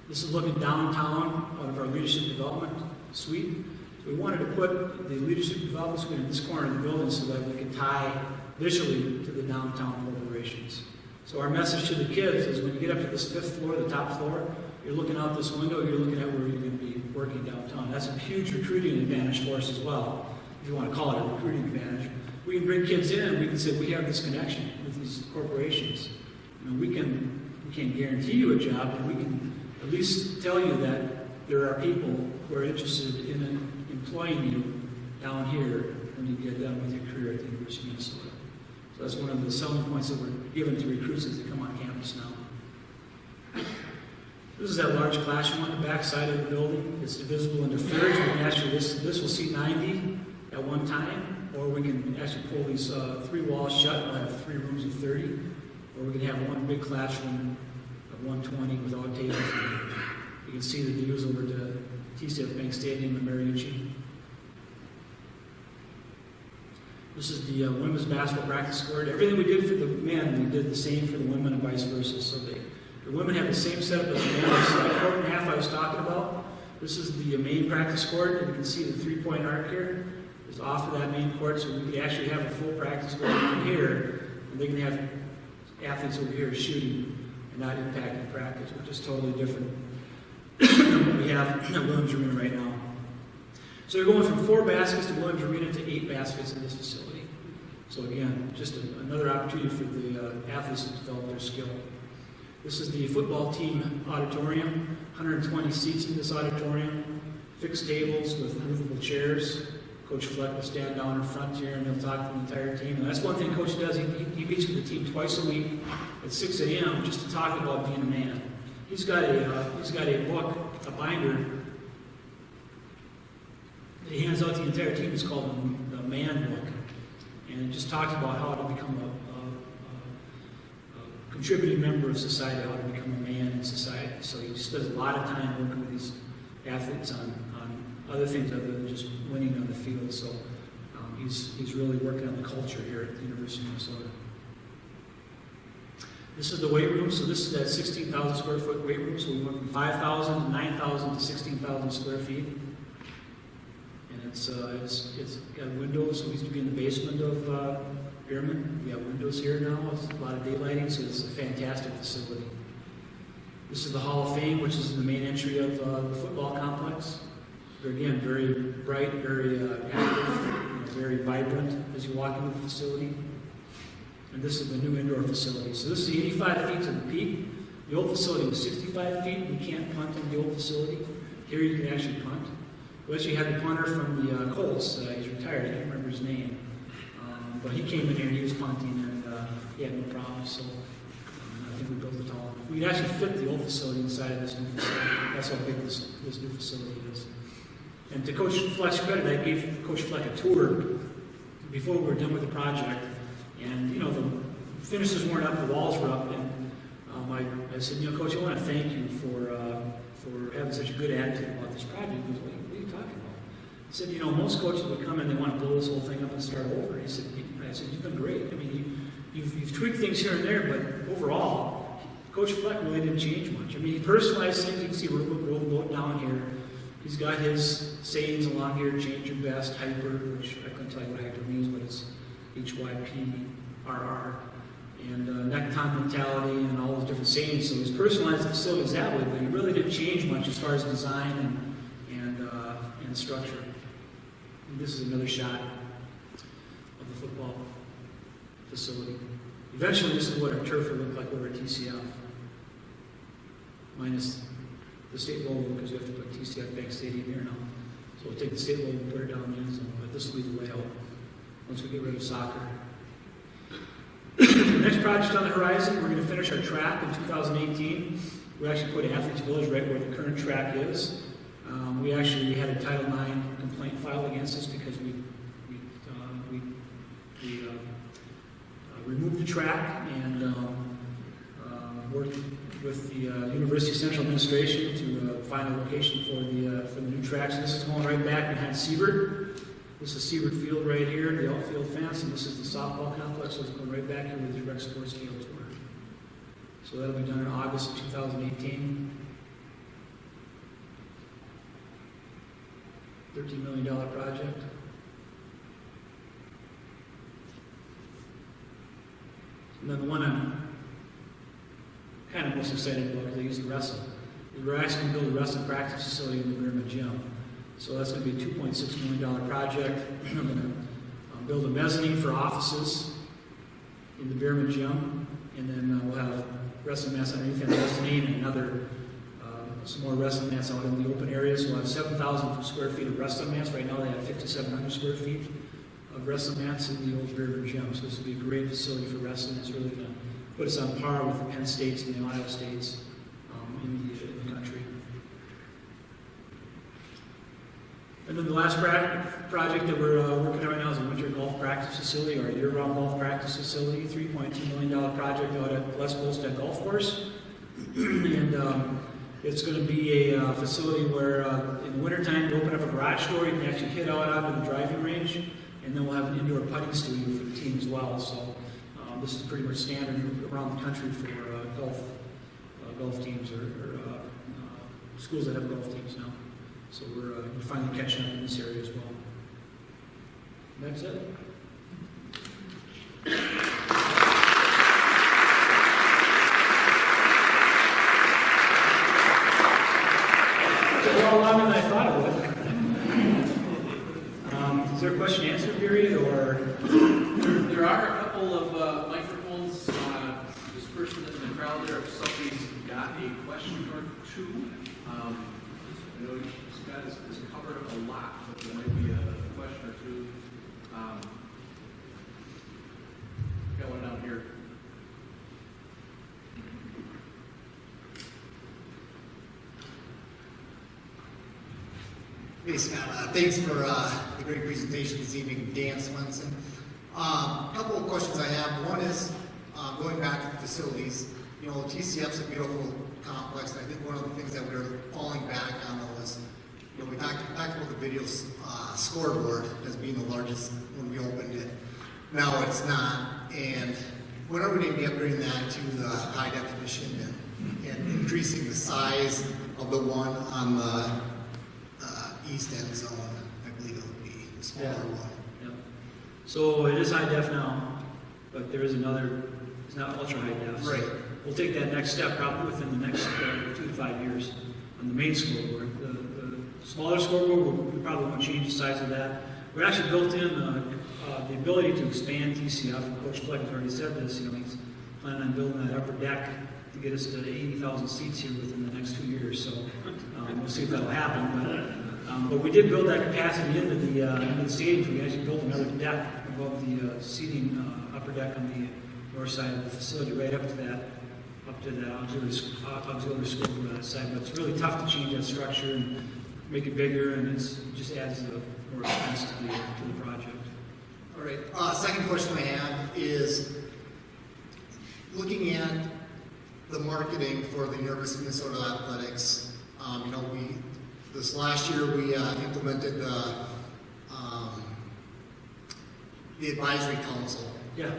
[SPEAKER 3] This is looking downtown out of our leadership development suite. So we wanted to put the leadership development suite in this corner of the building so that we could tie visually to the downtown corporations. So our message to the kids is when you get up to this 5th floor, the top floor, you're looking out this window, you're looking at where you're going to be working downtown. That's a huge recruiting advantage for us as well, if you want to call it a recruiting advantage. We can bring kids in and we can say we have this connection with these corporations. You know, we can't guarantee you a job, but we can at least tell you that there are people who are interested in employing you down here when you get done with your career at the University of Minnesota. So that's one of the selling points that we're giving to recruits as they come on campus now. This is that large classroom on the back side of the building. It's divisible into thirds. We can actually, this will seat 90 at one time, or we can actually pull these 3 walls shut and we'll have 3 rooms of 30, or we can have one big classroom 120 without tables. You can see the views over to TCF Bank Stadium and Mariucci. This is the women's basketball practice court. Everything we did for the men, we did the same for the women and vice versa. So the women have the same setup as the men. This is the court and a half I was talking about. This is the main practice court, and you can see the 3-point arc here. It's off of that main court, so we could actually have a full practice court in here, and they can have athletes over here shooting and not impacting practice, which is totally different than what we have at Williams Arena right now. So you're going from 4 baskets to Williams Arena to 8 baskets in this facility. So again, just another opportunity for the athletes to develop their skill. This is the football team auditorium, 120 seats in this auditorium, fixed tables with movable chairs. Coach Fleck will stand down in front here and he'll talk to the entire team. And that's one thing Coach does. He meets with the team twice a week at 6 a.m. just to talk about being a man. He's got a book, a binder, that he hands out to the entire team. It's called the Man Book. And it just talks about how to become a contributing member of society, how to become a man in society. So he spends a lot of time working with these athletes on other things other than just winning on the field. So he's really working on the culture here at the University of Minnesota. This is the weight room. So this is that 16,000 square foot weight room. So we went from 5,000 to 9,000 to 16,000 square feet. And it's got windows. So we used to be in the basement of Bierman. We have windows here now. It's a lot of daylighting, so it's a fantastic facility. This is the Hall of Fame, which is the main entry of the football complex. Again, very bright, very active, very vibrant as you walk into the facility. And this is the new indoor facility. So this is 85 feet to the peak. The old facility was 65 feet. You can't punt in the old facility. Here you can actually punt. We actually had the punter from the Colts. He's retired. I can't remember his name. But he came in here and he was punting, and he had no problems. So I think we built it all. We could actually fit the old facility inside of this new facility. That's how big this new facility is. And to Coach Fleck's credit, I gave Coach Fleck a tour before we were done with the project. And, you know, the finishes weren't up, the walls were up. And I said, you know, Coach, I want to thank you for having such a good attitude about this project. He goes, what are you talking about? I said, you know, most coaches would come in, they want to blow this whole thing up and start over. I said, you've done great. I mean, you've tweaked things here and there, but overall, Coach Fleck really didn't change much. I mean, he personalized things. You can see we're going down here. He's got his sayings along here, change your best, hyper, which I couldn't tell you what hyper means, but it's HYPRR. and neck mentality and all those different sayings. So he's personalized the facilities that way, but he really didn't change much as far as design and structure. And this is another shot of the football facility. Eventually, this is what our turf will look like over at TCF, minus the state logo, because we have to put TCF Bank Stadium here now. So we'll take the state logo and put it down in the end zone, but this will be the layout once we get rid of soccer. The next project on the horizon, we're going to finish our track in 2018. We actually put Athletes Village right where the current track is. We had a Title IX complaint filed against us because we removed the track and worked with the University of Central Administration to find a location for the new tracks. This is going right back behind Siebert. This is Siebert Field right here, the outfield fence, and this is the softball complex. So it's going right back here where the rec sports fields were. So that'll be done in August of 2018. $13 million project. And then the one I'm kind of most excited about because I used to wrestle. We're actually going to build a wrestling practice facility in the Beerman Gym. So that's going to be a $2.6 million project. I'm going to build a mezzanine for offices in the Beerman Gym, and then we'll have wrestling mats underneath that mezzanine and some more wrestling mats out in the open areas. We'll have 7,000 square feet of wrestling mats. Right now they have 5,700 square feet of wrestling mats in the old Beerman Gym. So this will be a great facility for wrestling. It's really going to put us on par with the Penn States and the Ohio States in the country. And then the last project that we're working on right now is a winter golf practice facility or a year-round golf practice facility, $3.2 million project out at Les Bolstead Golf Course. And it's going to be a facility where in the wintertime you open up a garage door, you can actually hit out onto the driving range, and then we'll have an indoor putting studio for the team as well. So this is pretty much standard around the country for golf teams or schools that have golf teams now. So we're finally catching up in this area as well. And that's it. Took a lot longer than I thought it would. Is there a question and answer period or?
[SPEAKER 4] There are a couple of microphones dispersed in the crowd there. If somebody's got a question or two, I know Scott has covered a lot, but there might be a question or two. Got one down here.
[SPEAKER 5] Hey Scott, thanks for the great presentation this evening, Dan Swenson. A couple of questions I have. One is going back to the facilities. You know, TCF's a beautiful complex, and I think one of the things that we're falling back on though is, you know, we talked about the video scoreboard as being the largest when we opened it. Now it's not, and when are we going to be upgrading that to the high definition and increasing the size of the one on the east end zone? I believe it would be the smaller one.
[SPEAKER 3] Yeah. So it is high def now, but there is another, it's not ultra high def. So
[SPEAKER 5] Right.
[SPEAKER 3] we'll take that next step probably within the next 2 to 5 years on the main scoreboard. The smaller scoreboard, we probably won't change the size of that. We actually built in the ability to expand TCF, and Coach Fleck has already said this, you know, he's planning on building that upper deck to get us to 80,000 seats here within the next 2 years. So we'll see if that'll happen. But we did build that capacity into the stadium. We actually built another deck above the seating upper deck on the north side of the facility, right up to that auxiliary school side. But it's really tough to change that structure and make it bigger, and it just adds more expense to the project.
[SPEAKER 5] All right. Second question I have is looking at the marketing for the University of Minnesota Athletics. You know, this last year we implemented the advisory council.
[SPEAKER 3] Yeah.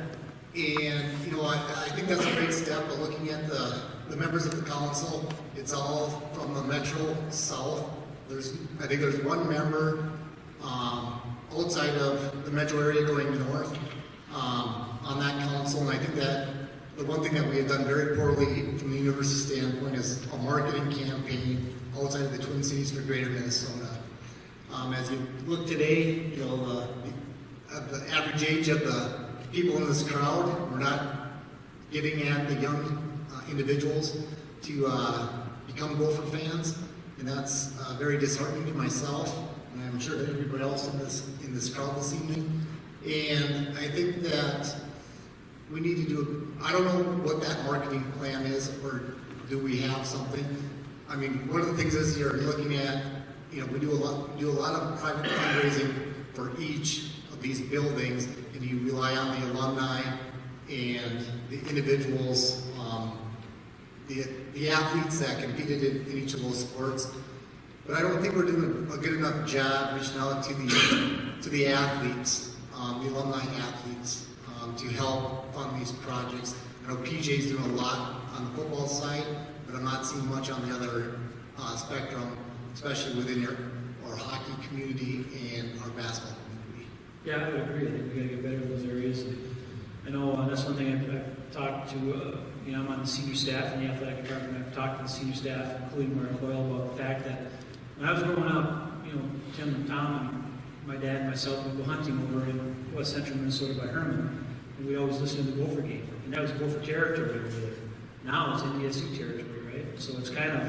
[SPEAKER 5] And, you know, I think that's a great step, but looking at the members of the council, it's all from the Metro South. I think there's one member outside of the metro area going north on that council, and I think that the one thing that we have done very poorly from the university standpoint is a marketing campaign outside of the Twin Cities for Greater Minnesota. As you look today, you know, the average age of the people in this crowd, we're not getting at the young individuals to become Gopher fans, and that's very disheartening to myself, and I'm sure that everybody else in this crowd this evening. And I think that we need to do, I don't know what that marketing plan is, or do we have something? I mean, one of the things is you're looking at, you know, we do a lot of private fundraising for each of these buildings, and you rely on the alumni and the individuals, the athletes that competed in each of those sports. But I don't think we're doing a good enough job reaching out to the athletes, the alumni athletes, to help fund these projects. I know PJ's doing a lot on the football side, but I'm not seeing much on the other spectrum, especially within our hockey community and our basketball community.
[SPEAKER 3] Yeah, I would agree. I think we got to get better in those areas. And I know that's one thing I've talked to, you know, I'm on the senior staff in the athletic department. I've talked to the senior staff, including Mark Coyle, about the fact that when I was growing up, you know, Tim and Tom and my dad and myself would go hunting over in west central Minnesota by Herman, and we'd always listen to the Gopher game. And that was Gopher territory over there. Now it's NDSU territory, right? So it's kind of,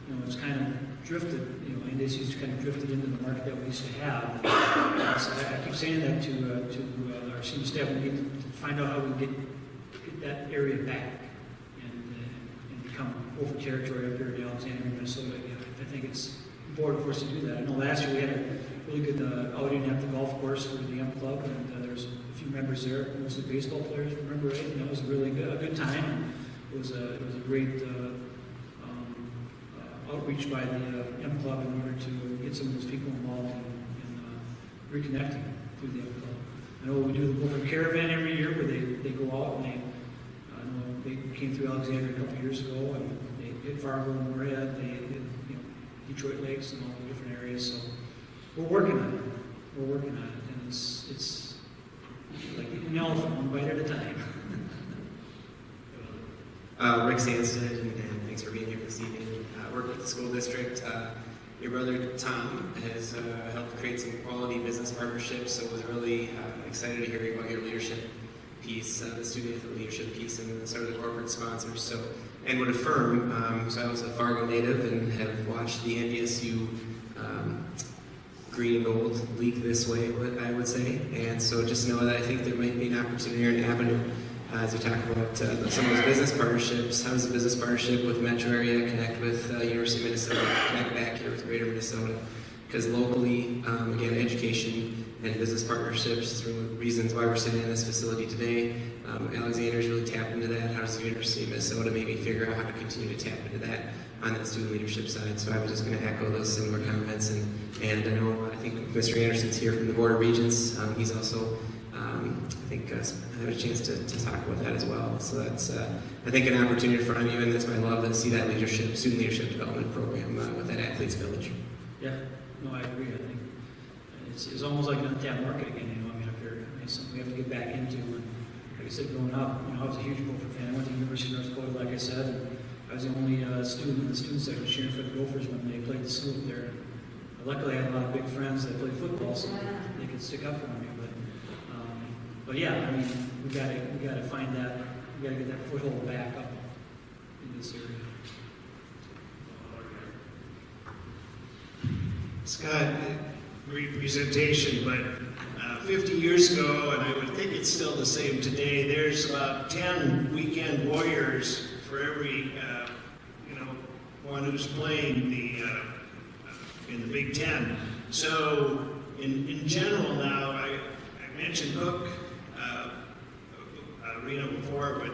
[SPEAKER 3] you know, it's kind of drifted, you know, NDSU's kind of drifted into the market that we used to have. So I keep saying that to our senior staff. We need to find out how we get that area back and become Gopher territory up here in Alexandria, Minnesota again. I think it's important for us to do that. I know last year we had a really good outing at the golf course for the M Club, and there was a few members there, mostly baseball players, remember, right? And that was really a good time. And it was a great outreach by the M Club in order to get some of those people involved in reconnecting through the M Club. I know we do the Gopher Caravan every year where they go out and they came through Alexandria a couple of years ago, and they hit Fargo and Morehead, they hit, you know, Detroit Lakes and all the different areas. So we're working on it. We're working on it, and it's like eating an elephant one bite at a time.
[SPEAKER 6] Rick Sandstead, and thanks for being here this evening. Work with the school district. Your brother Tom has helped create some quality business partnerships, so was really excited to hear about your leadership piece, the student athlete leadership piece, and sort of the corporate sponsors. So, and would affirm. So I was a Fargo native and have watched the NDSU green and gold leak this way, I would say. And so just know that I think there might be an opportunity or an avenue as we talk about some of those business partnerships. How does the business partnership with Metro Area connect with University of Minnesota, connect back here with Greater Minnesota? Because locally, again, education and business partnerships is one of the reasons why we're sitting in this facility today. Alexander's really tapped into that. How does the University of Minnesota maybe figure out how to continue to tap into that on the student leadership side? So I was just going to echo those similar comments. And I think Mr. Anderson's here from the Board of Regents. He's also, I think, I had a chance to talk about that as well. So that's, I think, an opportunity in front of you, and that's why I love to see that student leadership development program with that Athletes Village.
[SPEAKER 3] Yeah, no, I agree. I think it's almost like an untapped market again. You know, I mean, up here, it's something we have to get back into. And like I said, growing up, you know, I was a huge Gopher fan. I went to the University of North Dakota, like I said, and I was the only student in the student section cheering for the Gophers when they played the school there. Luckily, I had a lot of big friends that played football, so they could stick up for me. But yeah, I mean, we got to find that. We got to get that foothold back up in this area.
[SPEAKER 7] Scott, great presentation, but 50 years ago, and I would think it's still the same today, there's about 10 weekend warriors for every, one who's playing in the Big Ten. So, in general now, I mentioned Cook Arena before, but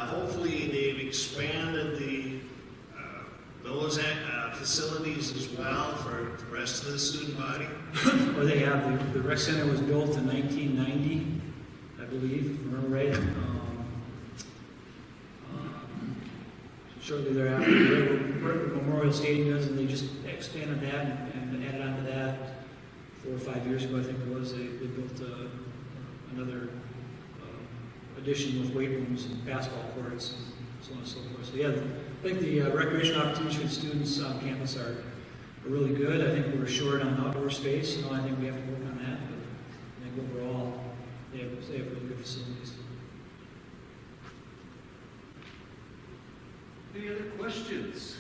[SPEAKER 7] hopefully they've expanded those facilities as well for the rest of the student body.
[SPEAKER 3] Or they have, the rec center was built in 1990, I believe, if I remember right. Shortly thereafter, where Memorial Stadium is, and they just expanded that and added on to that 4 or 5 years ago, I think it was. They built another addition with weight rooms and basketball courts and so on and so forth. So yeah, I think the recreation opportunities for the students on campus are really good. I think we're short on outdoor space. I think we have to work on that, but I think overall they have really good facilities.
[SPEAKER 4] Any other questions?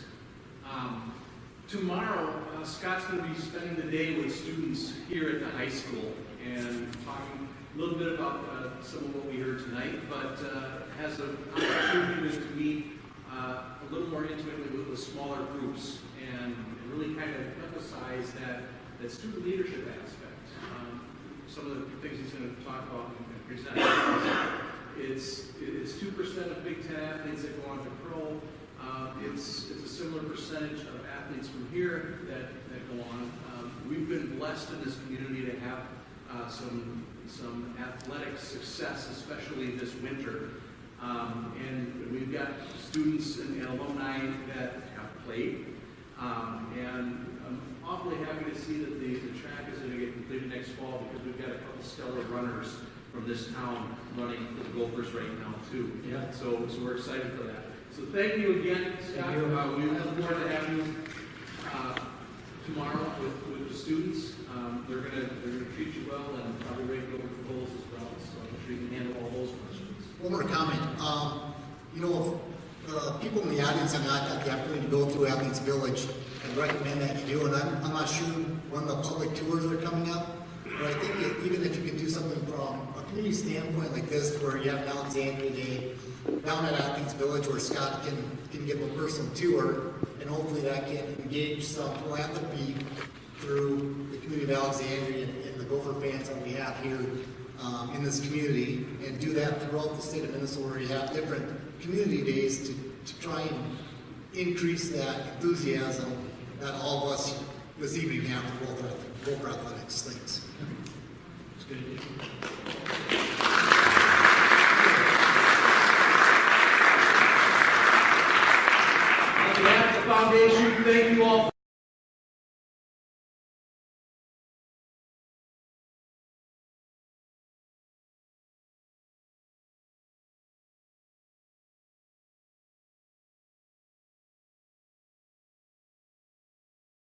[SPEAKER 4] Tomorrow, Scott's going to be spending the day with students here at the high school and talking a little bit about some of what we heard tonight, but has an opportunity to meet a little more intimately with the smaller groups and really kind of emphasize that student leadership aspect. Some of the things he's going to talk about and present. It's 2% of Big Ten athletes that go on to pro. It's a similar percentage of athletes from here that go on. We've been blessed in this community to have some athletic success, especially this winter. And we've got students and alumni that have played. And I'm awfully happy to see that the track is going to get completed next fall because we've got a couple stellar runners from this town running for the Gophers right now too.
[SPEAKER 3] Yeah.
[SPEAKER 4] So we're excited for that. So thank you again, Scott.
[SPEAKER 3] Thank you.
[SPEAKER 4] We look forward to having you tomorrow with the students. They're gonna treat you well and probably ready to go with goals as well. So I'm sure you can handle all those questions.
[SPEAKER 5] One more comment. If people in the audience have not got the opportunity to go through Athletes Village, I'd recommend that you do. And I'm not sure when the public tours are coming up, but I think even if you could do something from a community standpoint like this, where you have an Alexandria Day down at Athletes Village, where Scott can give a personal tour, and hopefully that can engage some philanthropy through the community of Alexandria and the Gopher fans that we have here in this community, and do that throughout the state of Minnesota, where you have different community days to try and increase that enthusiasm that all of us this evening have for Gopher athletics. Thanks.
[SPEAKER 3] It's good.
[SPEAKER 1] On behalf of the foundation,